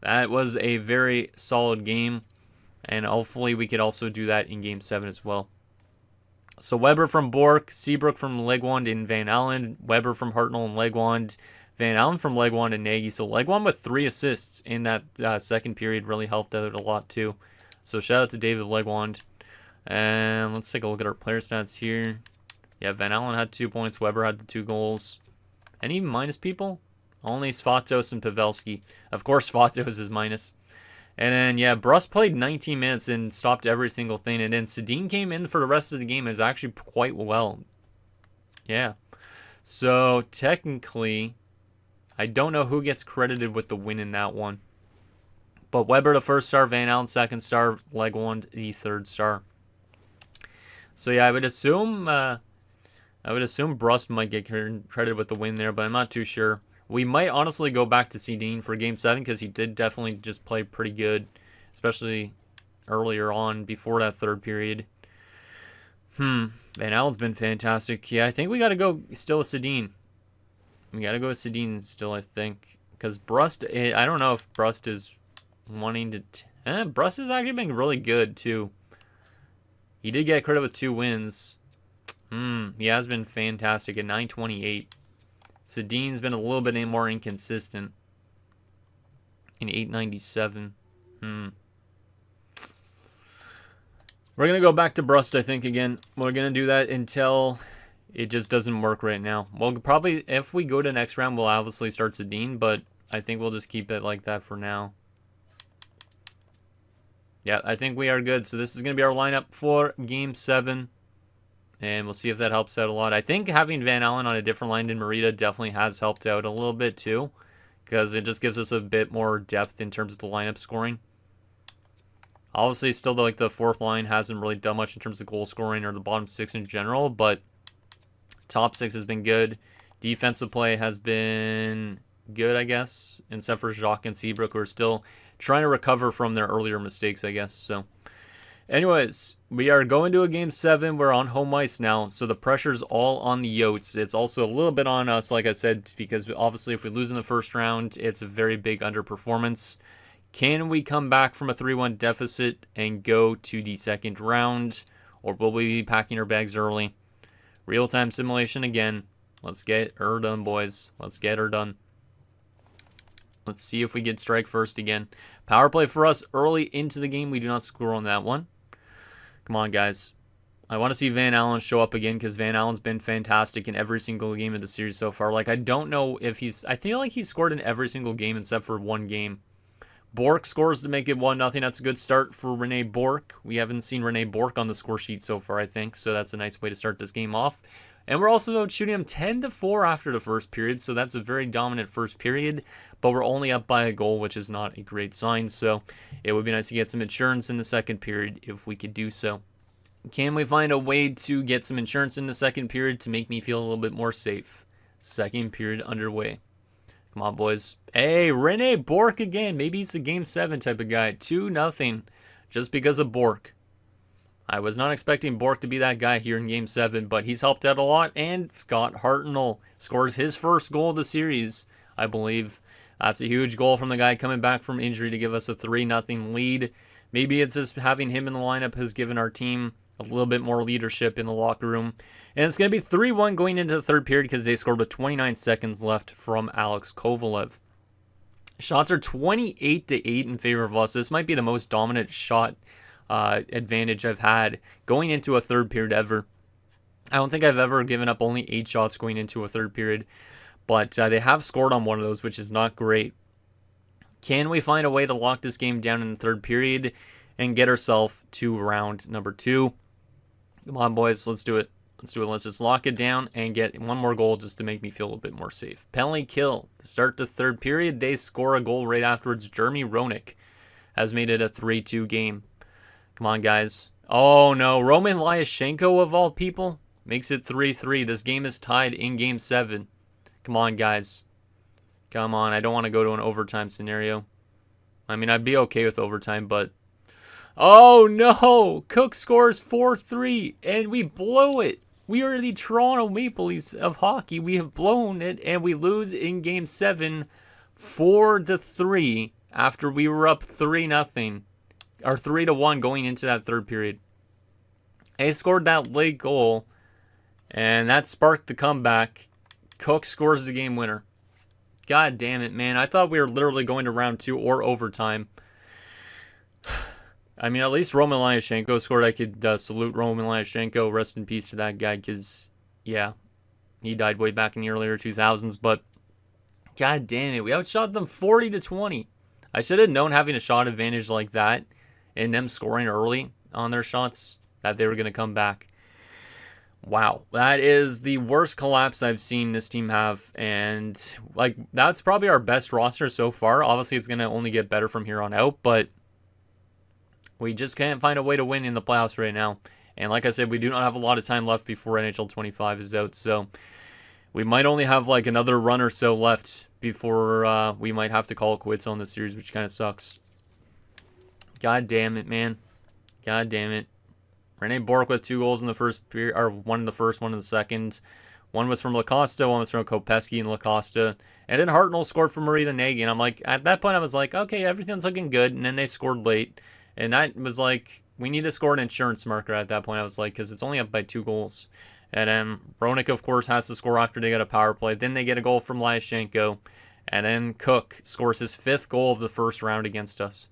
That was a very solid game. And hopefully we could also do that in Game 7 as well. So Weber from Bork, Seabrook from Legwand and Van Allen, Weber from Hartnell and Legwand, Van Allen from Legwand and Nagy. So Legwand with 3 assists in that second period really helped out a lot too. So shout out to David Legwand. And let's take a look at our player stats here. Yeah, Van Allen had 2 points, Weber had the 2 goals. Any minus people? Only Svatos and Pavelski. Of course Svatos is minus. And then, yeah, Brust played 19 minutes and stopped every single thing. And then Sedin came in for the rest of the game and is actually quite well. Yeah. So, technically, I don't know who gets credited with the win in that one. But Weber, the first star, Van Allen, second star, Legwand, the third star. So, yeah, I would assume Brust might get credited with the win there, but I'm not too sure. We might honestly go back to Sedin for Game 7 because he did definitely just play pretty good, especially earlier on before that third period. Van Allen's been fantastic. Yeah, I think we got to go still with Sedin. We got to go with Sedin still, I think. Because Brust, I don't know if Brust is wanting to... Brust has actually been really good, too. He did get credit with 2 wins. He has been fantastic at 928. Sedin's been a little bit more inconsistent in 897. We're going to go back to Brust, I think, again. We're going to do that until it just doesn't work right now. Well, probably, if we go to next round, we'll obviously start Sedin, but I think we'll just keep it like that for now. Yeah, I think we are good. So this is going to be our lineup for Game 7. And we'll see if that helps out a lot. I think having Van Allen on a different line than Marita definitely has helped out a little bit too. Because it just gives us a bit more depth in terms of the lineup scoring. Obviously, still like the fourth line hasn't really done much in terms of goal scoring or the bottom 6 in general. But top 6 has been good. Defensive play has been good, I guess. Except for Jacques and Seabrook, who are still trying to recover from their earlier mistakes, I guess. So... anyways, we are going to a Game 7. We're on home ice now, so the pressure's all on the Yotes. It's also a little bit on us, like I said, because obviously if we lose in the first round, it's a very big underperformance. Can we come back from a 3-1 deficit and go to the second round, or will we be packing our bags early? Real-time simulation again. Let's get her done, boys. Let's get her done. Let's see if we get strike first again. Power play for us early into the game. We do not score on that one. Come on, guys. I want to see Van Allen show up again because Van Allen's been fantastic in every single game of the series so far. Like, I don't know if he's... I feel like he's scored in every single game except for one game. Bork scores to make it 1-0. That's a good start for Rene Bork. We haven't seen Rene Bork on the score sheet so far, I think. So that's a nice way to start this game off. And we're also shooting him 10-4 after the first period. So that's a very dominant first period. But we're only up by a goal, which is not a great sign. So it would be nice to get some insurance in the second period if we could do so. Can we find a way to get some insurance in the second period to make me feel a little bit more safe? Second period underway. Come on, boys. Hey, Rene Bork again. Maybe he's a Game 7 type of guy. 2-0 just because of Bork. I was not expecting Bork to be that guy here in Game 7, but he's helped out a lot. And Scott Hartnell scores his first goal of the series, I believe. That's a huge goal from the guy coming back from injury to give us a 3-0 lead. Maybe it's just having him in the lineup has given our team a little bit more leadership in the locker room. And it's going to be 3-1 going into the third period because they scored with 29 seconds left from Alex Kovalev. Shots are 28-8 in favor of us. This might be the most dominant shot advantage I've had going into a third period ever. I don't think I've ever given up only 8 shots going into a third period. But they have scored on one of those, which is not great. Can we find a way to lock this game down in the third period and get ourselves to round number 2? Come on, boys. Let's do it. Let's do it. Let's just lock it down and get one more goal just to make me feel a bit more safe. Penalty kill. To start the third period, they score a goal right afterwards. Jeremy Roenick has made it a 3-2 game. Come on, guys. Oh, no. Roman Lyashenko, of all people, makes it 3-3. This game is tied in Game 7. Come on, guys. Come on. I don't want to go to an overtime scenario. I mean, I'd be okay with overtime, but... Oh, no! Cook scores 4-3, and we blow it. We are the Toronto Maple Leafs of hockey. We have blown it, and we lose in Game 7 4-3 after we were up 3-0, or 3-1 going into that third period. They scored that late goal, and that sparked the comeback. Cook scores the game winner. God damn it, man. I thought we were literally going to round 2 or overtime. I mean, at least Roman Lyashenko scored. I could salute Roman Lyashenko. Rest in peace to that guy, because, yeah, he died way back in the earlier 2000s. But, god damn it, we outshot them 40-20. I should have known, having a shot advantage like that and them scoring early on their shots, that they were going to come back. Wow, that is the worst collapse I've seen this team have. And, like, that's probably our best roster so far. Obviously, it's going to only get better from here on out, but... we just can't find a way to win in the playoffs right now. And like I said, we do not have a lot of time left before NHL 25 is out. So we might only have like another run or so left before we might have to call it quits on this series, which kind of sucks. God damn it, man. God damn it. Rene Bourque with 2 goals in the first period, or 1 in the first, 1 in the second. 1 was from Lacosta, 1 was from Kopecky and Lacosta. And then Hartnell scored from Marita Nagy. And I'm like, at that point, I was like, okay, everything's looking good. And then they scored late. And that was like, we need to score an insurance marker at that point, I was like, because it's only up by 2 goals. And then Roenick, of course, has to score after they get a power play. Then they get a goal from Lyashenko. And then Cook scores his 5th goal of the first round against us.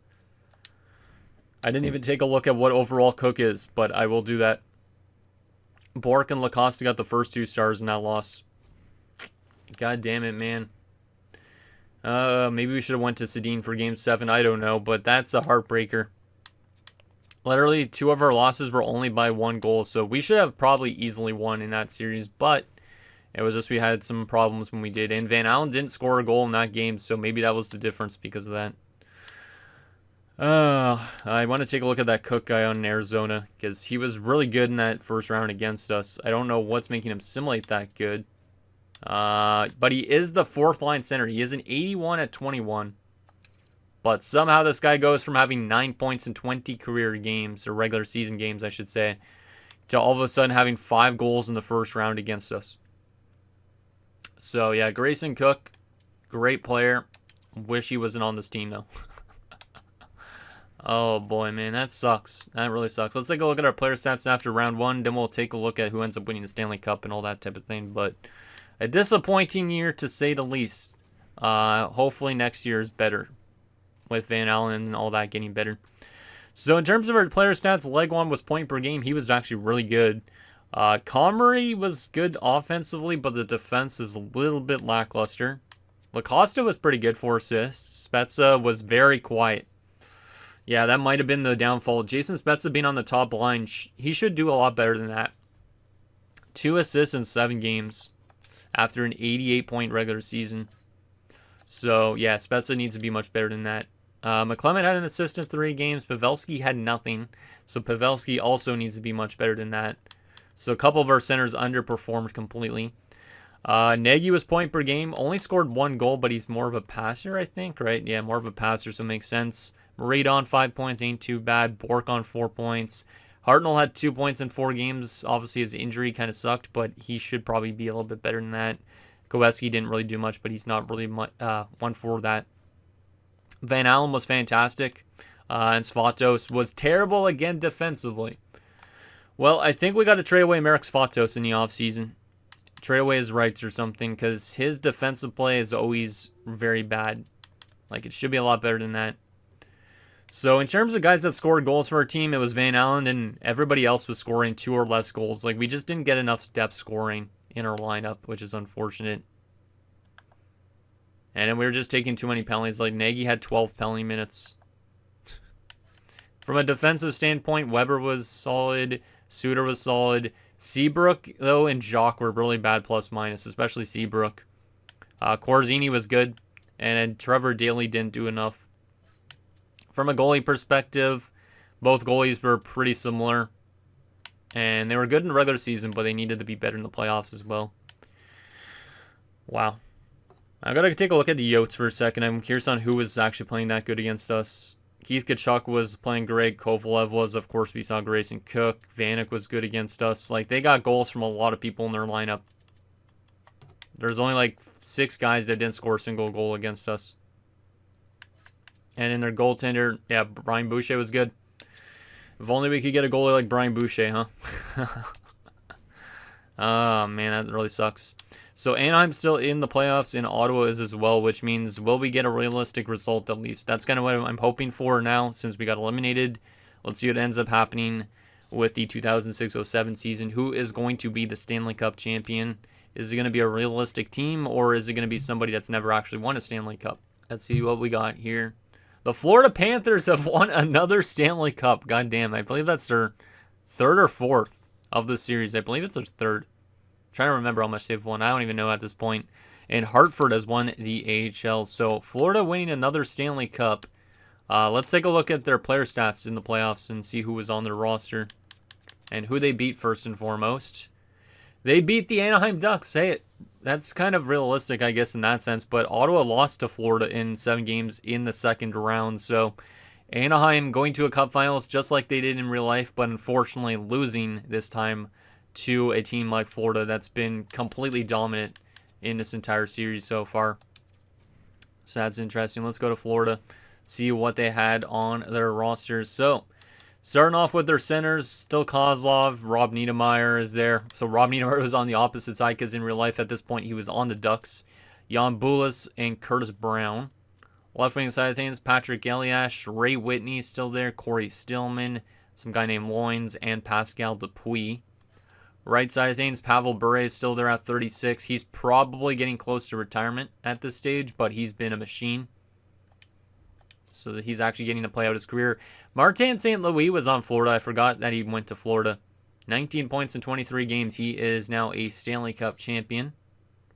I didn't even take a look at what overall Cook is, but I will do that. Bourque and Lacosta got the first 2 stars in that loss. God damn it, man. Maybe we should have went to Sedin for Game 7. I don't know, but that's a heartbreaker. Literally, 2 of our losses were only by 1 goal, so we should have probably easily won in that series, but it was just we had some problems when we did. And Van Allen didn't score a goal in that game, so maybe that was the difference because of that. I want to take a look at that Cook guy on Arizona, because he was really good in that first round against us. I don't know what's making him simulate that good. But he is the 4th line center. He is an 81 at 21. But somehow this guy goes from having 9 points in 20 career games, or regular season games, I should say, to all of a sudden having 5 goals in the first round against us. So, yeah, Grayson Cook, great player. Wish he wasn't on this team, though. Oh, boy, man, that sucks. That really sucks. Let's take a look at our player stats after round 1. Then we'll take a look at who ends up winning the Stanley Cup and all that type of thing. But a disappointing year, to say the least. Hopefully next year is better, with Van Allen and all that getting better. So in terms of our player stats, Legwand was point per game. He was actually really good. Comrie was good offensively, but the defense is a little bit lackluster. Lacosta was pretty good for assists. Spezza was very quiet. Yeah, that might have been the downfall. Jason Spezza being on the top line, he should do a lot better than that. 2 assists in 7 games after an 88-point regular season. So, yeah, Spezza needs to be much better than that. McClement had an assist in 3 games. Pavelski had nothing. So Pavelski also needs to be much better than that. So a couple of our centers underperformed completely. Nagy was point per game. Only scored 1 goal, but he's more of a passer, I think, right? Yeah, more of a passer, so it makes sense. Marita on 5 points, ain't too bad. Bourque on 4 points. Hartnell had 2 points in 4 games. Obviously, his injury kind of sucked, but he should probably be a little bit better than that. Koweski didn't really do much, but he's not really one for that. Van Allen was fantastic. And Svatos was terrible again defensively. Well, I think we got to trade away Marek Svatos in the offseason. Trade away his rights or something, because his defensive play is always very bad. Like, it should be a lot better than that. So in terms of guys that scored goals for our team, it was Van Allen, and everybody else was scoring 2 or less goals. Like, we just didn't get enough depth scoring in our lineup, which is unfortunate. And then we were just taking too many penalties. Like, Nagy had 12 penalty minutes. From a defensive standpoint, Weber was solid. Suter was solid. Seabrook, though, and Jacques were really bad plus-minus, especially Seabrook. Corzini was good, and Trevor Daley didn't do enough. From a goalie perspective, both goalies were pretty similar. And they were good in the regular season, but they needed to be better in the playoffs as well. Wow. I gotta take a look at the Yotes for a second. I'm curious on who was actually playing that good against us. Keith Tkachuk was playing great. Kovalev was, of course, we saw Grayson Cook. Vanek was good against us. Like, they got goals from a lot of people in their lineup. There's only like 6 guys that didn't score a single goal against us. And in their goaltender, yeah, Brian Boucher was good. If only we could get a goalie like Brian Boucher, huh? Oh, man, that really sucks. So Anaheim's still in the playoffs, and Ottawa is as well, which means will we get a realistic result at least? That's kind of what I'm hoping for now since we got eliminated. Let's see what ends up happening with the 2006-07 season. Who is going to be the Stanley Cup champion? Is it going to be a realistic team, or is it going to be somebody that's never actually won a Stanley Cup? Let's see what we got here. The Florida Panthers have won another Stanley Cup. God damn, I believe that's their 3rd or 4th of the series. I believe it's their 3rd. Trying to remember how much they've won. I don't even know at this point. And Hartford has won the AHL. So Florida winning another Stanley Cup. Let's take a look at their player stats in the playoffs and see who was on their roster and who they beat first and foremost. They beat the Anaheim Ducks. Hey, that's kind of realistic, I guess, in that sense. But Ottawa lost to Florida in 7 games in the second round. So Anaheim going to a Cup Finals just like they did in real life, but unfortunately losing this time to a team like Florida that's been completely dominant in this entire series so far. So that's interesting. Let's go to Florida, see what they had on their rosters. So starting off with their centers, still Kozlov. Rob Niedermeyer is there. So Rob Niedermeyer was on the opposite side because in real life at this point he was on the Ducks. Jan Bulis and Curtis Brown. Left wing side of things, Patrick Eliash, Ray Whitney still there, Corey Stillman, some guy named Loins, and Pascal Dupuis. Right side of things, Pavel Bure is still there at 36. He's probably getting close to retirement at this stage, but he's been a machine. So that he's actually getting to play out his career. Martin St. Louis was on Florida. I forgot that he went to Florida. 19 points in 23 games. He is now a Stanley Cup champion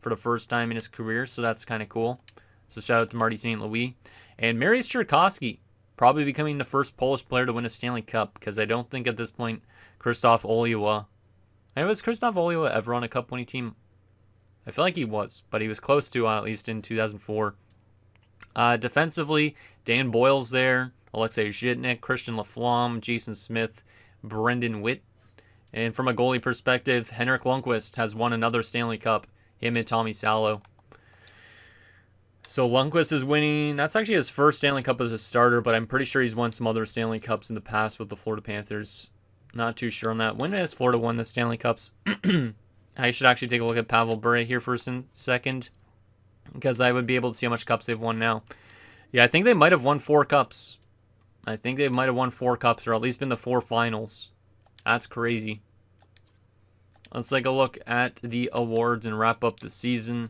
for the first time in his career, so that's kind of cool. So shout out to Marty St. Louis. And Mariusz Czerkawski, probably becoming the first Polish player to win a Stanley Cup, because I don't think at this point Krzysztof Oliwa. Was Krzysztof Oliwa ever on a Cup winning team? I feel like he was, but he was close to at least in 2004. Defensively, Dan Boyle's there, Alexei Zhitnik, Christian Laflamme, Jason Smith, Brendan Witt. And from a goalie perspective, Henrik Lundqvist has won another Stanley Cup, him and Tommy Salo. So Lundqvist is winning. That's actually his first Stanley Cup as a starter, but I'm pretty sure he's won some other Stanley Cups in the past with the Florida Panthers. Not too sure on that. When has Florida won the Stanley Cups? I should actually take a look at Pavel Bure here for a second, because I would be able to see how much cups they've won now. Yeah, I think they might have won 4 cups. I think they might have won 4 cups, or at least been the 4 finals. That's crazy. Let's take a look at the awards and wrap up the season.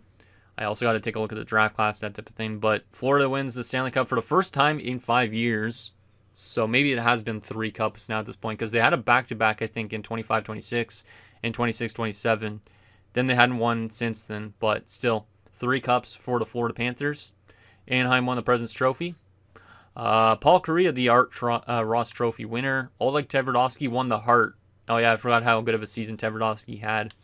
I also got to take a look at the draft class, that type of thing. But Florida wins the Stanley Cup for the first time in 5 years. So maybe it has been 3 cups now at this point, because they had a back-to-back, I think, in 25-26 and 26-27. Then they hadn't won since then, but still, 3 cups for the Florida Panthers. Anaheim won the President's Trophy. Paul Kariya, the Art Ross Trophy winner. Oleg Tverdovsky won the Hart. Oh yeah, I forgot how good of a season Tverdovsky had.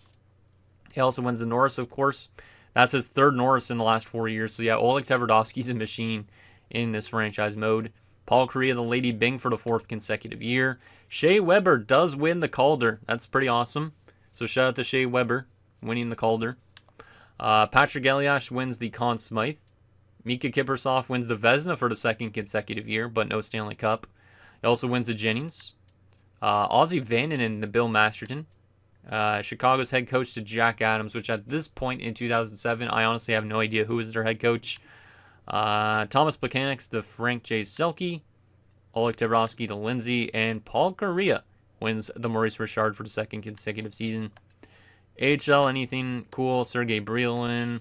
He also wins the Norris, of course. That's his 3rd Norris in the last 4 years. So yeah, Oleg Tverdovsky's a machine in this franchise mode. Paul Kariya, the Lady Byng for the 4th consecutive year. Shea Weber does win the Calder. That's pretty awesome. So shout out to Shea Weber winning the Calder. Patrick Eliash wins the Conn Smythe. Mika Kiprusoff wins the Vezina for the 2nd consecutive year, but no Stanley Cup. He also wins the Jennings. Ozzy Vandenin, the Bill Masterton. Chicago's head coach to Jack Adams, which at this point in 2007, I honestly have no idea who is their head coach. Thomas Plekanec, the Frank J. Selke. Oleg Tverdovsky, the Lindsay. And Paul Kariya wins the Maurice Richard for the 2nd consecutive season. AHL, anything cool? Sergei Brilin.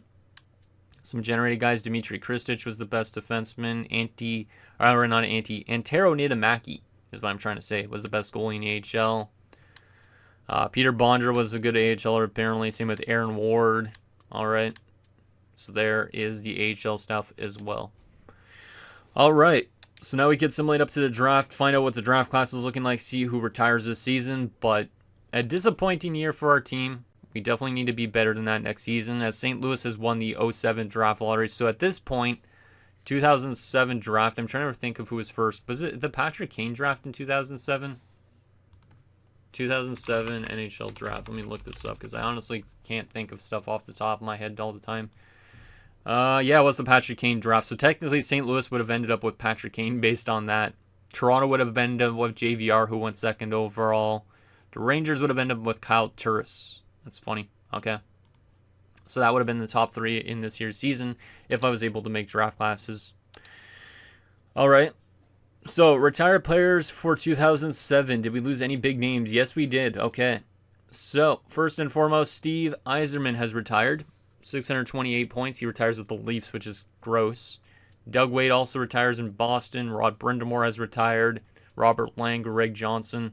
Some generated guys. Dmitry Kristich was the best defenseman. Antero Niittymaki is what I'm trying to say. Was the best goalie in the AHL. Peter Bondra was a good AHLer apparently. Same with Aaron Ward. All right. So there is the AHL stuff as well. All right. So now we can simulate up to the draft, find out what the draft class is looking like, see who retires this season. But a disappointing year for our team. We definitely need to be better than that next season, as St. Louis has won the '07 draft lottery. So at this point, 2007 draft, I'm trying to think of who was first. Was it the Patrick Kane draft in 2007? 2007 NHL draft. Let me look this up because I honestly can't think of stuff off the top of my head all the time. Yeah, it was the Patrick Kane draft. So technically, St. Louis would have ended up with Patrick Kane based on that. Toronto would have ended up with JVR, who went second overall. The Rangers would have ended up with Kyle Turris. That's funny. Okay. So that would have been the top 3 in this year's season if I was able to make draft classes. All right. So, retired players for 2007. Did we lose any big names? Yes, we did. Okay. So, first and foremost, Steve Yzerman has retired. 628 points. He retires with the Leafs, which is gross. Doug Wade also retires in Boston. Rod Brindamore has retired. Robert Lang, Greg Johnson.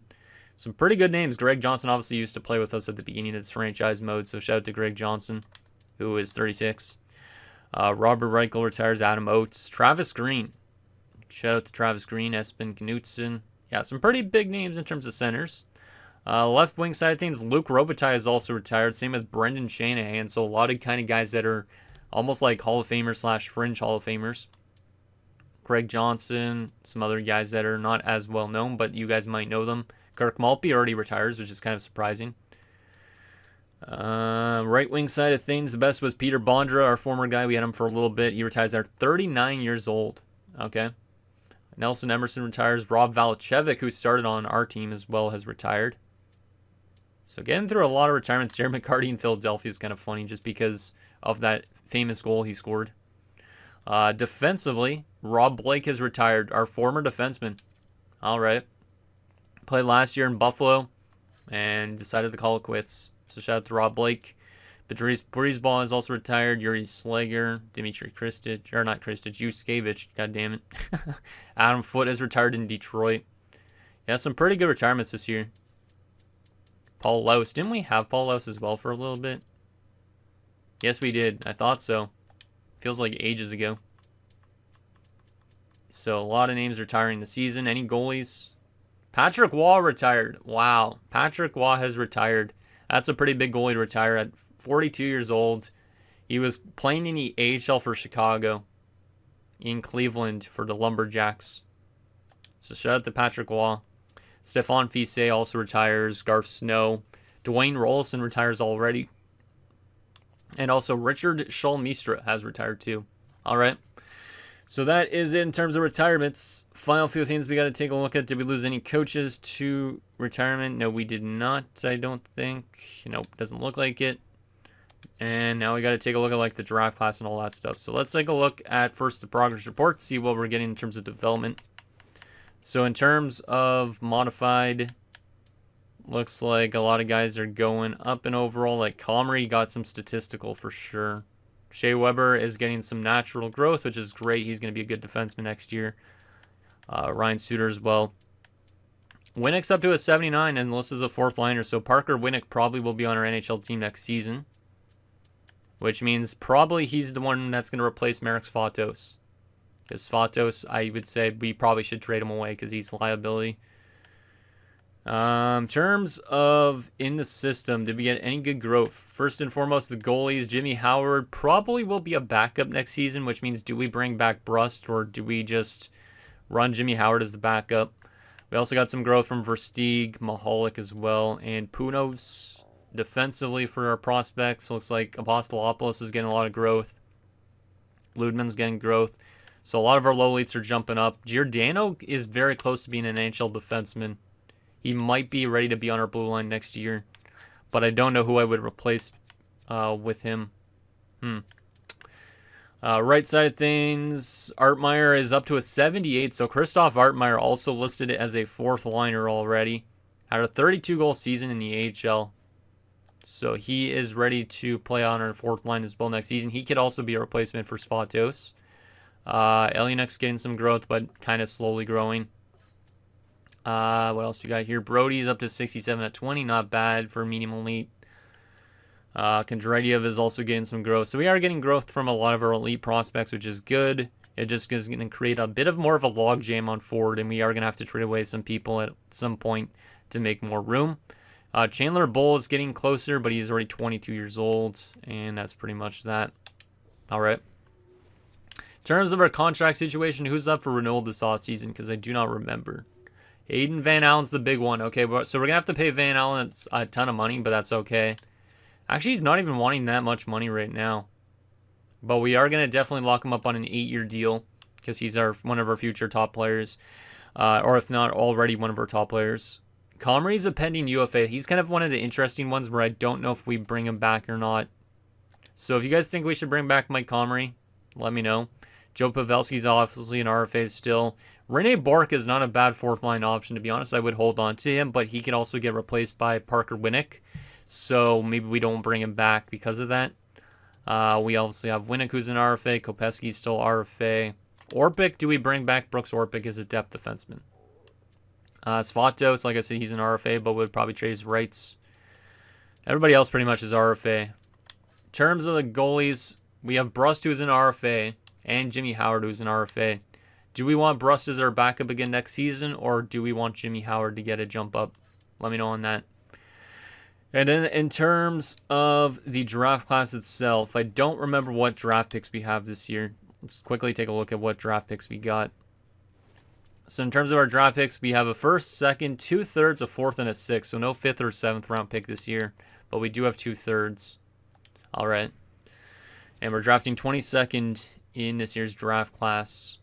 Some pretty good names. Greg Johnson obviously used to play with us at the beginning of this franchise mode, so shout out to Greg Johnson, who is 36. Robert Reichel retires. Adam Oates. Travis Green. Shout out to Travis Green, Espen Knutson. Yeah, some pretty big names in terms of centers. Left wing side of things, Luke Robitaille is also retired. Same with Brendan Shanahan. So a lot of kind of guys that are almost like Hall of Famers / fringe Hall of Famers. Greg Johnson, some other guys that are not as well known, but you guys might know them. Kirk Maltby already retires, which is kind of surprising. Right wing side of things, the best was Peter Bondra, our former guy. We had him for a little bit. He retires at 39 years old. Okay. Nelson Emerson retires. Rob Valachevic, who started on our team as well, has retired. So getting through a lot of retirements. Jared McCarty in Philadelphia is kind of funny just because of that famous goal he scored. Defensively, Rob Blake has retired, our former defenseman. All right. Played last year in Buffalo and decided to call it quits. So shout out to Rob Blake. Patrice Brisebois is also retired. Yuri Slager, Dimitri Kristich, or not Kristich, Yuskevich, god damn it. Adam Foote is retired in Detroit. Yeah, some pretty good retirements this year. Paul Laus. Didn't we have Paul Laus as well for a little bit? Yes, we did. I thought so. Feels like ages ago. So a lot of names retiring this season. Any goalies? Patrick Waugh retired. Wow. Patrick Waugh has retired. That's a pretty big goalie to retire at 42 years old. He was playing in the AHL for Chicago, in Cleveland for the Lumberjacks. So shout out to Patrick Waugh. Stefan Fisse also retires. Garth Snow. Dwayne Rollison retires already. And also Richard Schulmistra has retired too. All right. So that is it in terms of retirements. Final few things we got to take a look at. Did we lose any coaches to retirement? No, we did not, I don't think. Nope, doesn't look like it. And now we got to take a look at like the draft class and all that stuff. So let's take a look at first the progress report, see what we're getting in terms of development. So in terms of modified, looks like a lot of guys are going up in overall. Like Comrie got some statistical for sure. Shea Weber is getting some natural growth, which is great. He's going to be a good defenseman next year. Ryan Suter as well. Winnick's up to a 79, and this is a fourth liner. So Parker Winnick probably will be on our NHL team next season, which means probably he's the one that's going to replace Marek Svatos. Because Svatos, I would say we probably should trade him away because he's a liability. In terms of in the system, did we get any good growth? First and foremost, the goalies. Jimmy Howard probably will be a backup next season, which means do we bring back Brust or do we just run Jimmy Howard as the backup? We also got some growth from Versteeg, Mahalik as well, and Punos. Defensively for our prospects, looks like Apostolopoulos is getting a lot of growth. Ludman's getting growth. So a lot of our low elites are jumping up. Giordano is very close to being an NHL defenseman. He might be ready to be on our blue line next year, but I don't know who I would replace with him. Right side of things, Artmeyer is up to a 78, so Christoph Artmeyer also listed it as a fourth liner already. Had a 32-goal season in the AHL, so he is ready to play on our fourth line as well next season. He could also be a replacement for Svatos. Elianek's getting some growth, but kind of slowly growing. What else we got here? Brody's up to 67 at 20. Not bad for medium elite. Kondratyev is also getting some growth. So we are getting growth from a lot of our elite prospects, which is good. It just is going to create a bit of more of a log jam on forward, and we are going to have to trade away some people at some point to make more room. Chandler Bull is getting closer, but he's already 22 years old, and that's pretty much that. All right. In terms of our contract situation, who's up for renewal this offseason? Because I do not remember. Aiden Van Allen's the big one. Okay, so we're going to have to pay Van Allen a ton of money, but that's okay. Actually, he's not even wanting that much money right now. But we are going to definitely lock him up on an 8-year deal because he's one of our future top players. Or if not already one of our top players. Comrie's a pending UFA. He's kind of one of the interesting ones where I don't know if we bring him back or not. So if you guys think we should bring back Mike Comrie, let me know. Joe Pavelski's obviously an RFA still. Rene Bourque is not a bad fourth-line option, to be honest. I would hold on to him, but he could also get replaced by Parker Winnick. So maybe we don't bring him back because of that. We obviously have Winnick, who's an RFA. Kopeski's still RFA. Orpik, do we bring back Brooks Orpik as a depth defenseman? Svatos, like I said, he's an RFA, but would probably trade his rights. Everybody else pretty much is RFA. In terms of the goalies, we have Brust, who's an RFA, and Jimmy Howard, who's an RFA. Do we want Brust as our backup again next season, or do we want Jimmy Howard to get a jump up? Let me know on that. And then in terms of the draft class itself, I don't remember what draft picks we have this year. Let's quickly take a look at what draft picks we got. So in terms of our draft picks, we have a first, second, 2/3, a fourth, and a sixth. So no 5th or 7th round pick this year, but we do have 2/3. All right. And we're drafting 22nd in this year's draft class.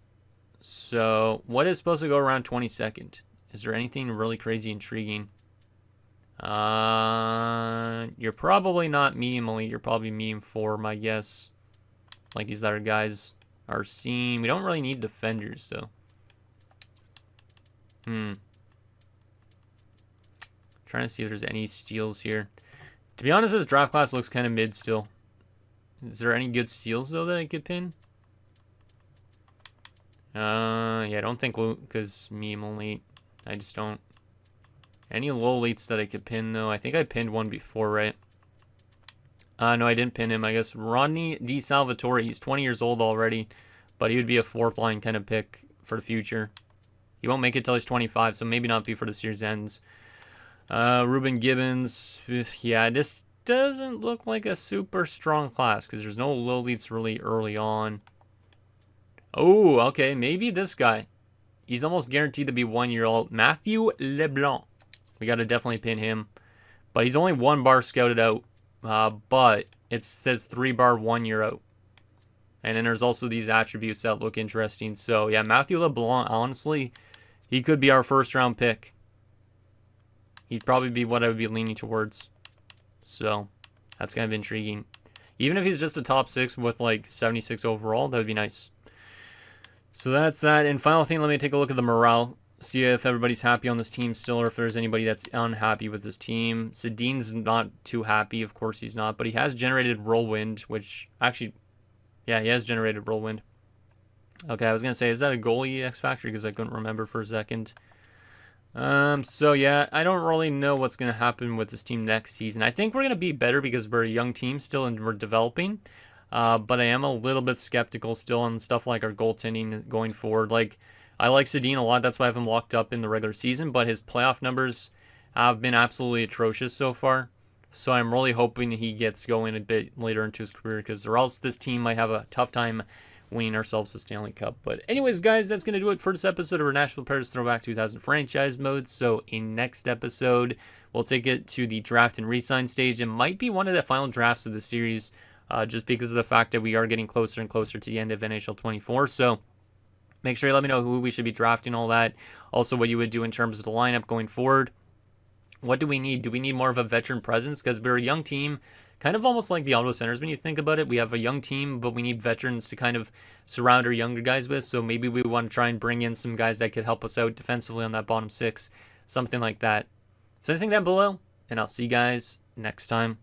So what is supposed to go around 22nd? Is there anything really crazy intriguing? You're probably not medium elite. You're probably medium 4, my guess. Like these other guys are seen. We don't really need defenders, though. Trying to see if there's any steals here. To be honest, this draft class looks kind of mid still. Is there any good steals, though, that I could pin? Yeah, I don't think Luka's medium elite. I just don't. Any low elites that I could pin, though? I think I pinned one before, right? No, I didn't pin him. I guess Rodney DiSalvatore. He's 20 years old already, but he would be a 4th line kind of pick for the future. He won't make it till he's 25, so maybe not be for the series ends. Ruben Gibbons. Yeah, this doesn't look like a super strong class because there's no low elites really early on. Oh, okay. Maybe this guy. He's almost guaranteed to be 1 year old. Matthew LeBlanc. We got to definitely pin him. But he's only 1 bar scouted out. But it says 3 bar 1 year out. And then there's also these attributes that look interesting. So, yeah, Matthew LeBlanc, honestly, he could be our 1st round pick. He'd probably be what I would be leaning towards. So, that's kind of intriguing. Even if he's just a top 6 with like 76 overall, that would be nice. So that's that. And final thing, let me take a look at the morale. See if everybody's happy on this team still, or if there's anybody that's unhappy with this team. Sedin's not too happy. Of course he's not. But he has generated Whirlwind, which actually, yeah, he has generated Whirlwind. Okay, I was going to say, is that a goalie X Factor? Because I couldn't remember for a second. So yeah, I don't really know what's going to happen with this team next season. I think we're going to be better because we're a young team still and we're developing. But I am a little bit skeptical still on stuff like our goaltending going forward. Like, I like Sedin a lot. That's why I have him locked up in the regular season. But his playoff numbers have been absolutely atrocious so far. So I'm really hoping he gets going a bit later into his career, because or else this team might have a tough time winning ourselves the Stanley Cup. But anyways, guys, that's going to do it for this episode of our National Players Throwback 2000 franchise mode. So in next episode, we'll take it to the draft and re-sign stage. It might be one of the final drafts of the series, just because of the fact that we are getting closer and closer to the end of NHL 24. So make sure you let me know who we should be drafting, all that. Also, what you would do in terms of the lineup going forward. What do we need? Do we need more of a veteran presence? Because we're a young team, kind of almost like the Ottawa Senators when you think about it. We have a young team, but we need veterans to kind of surround our younger guys with. So maybe we want to try and bring in some guys that could help us out defensively on that bottom 6. Something like that. So anything down below, and I'll see you guys next time.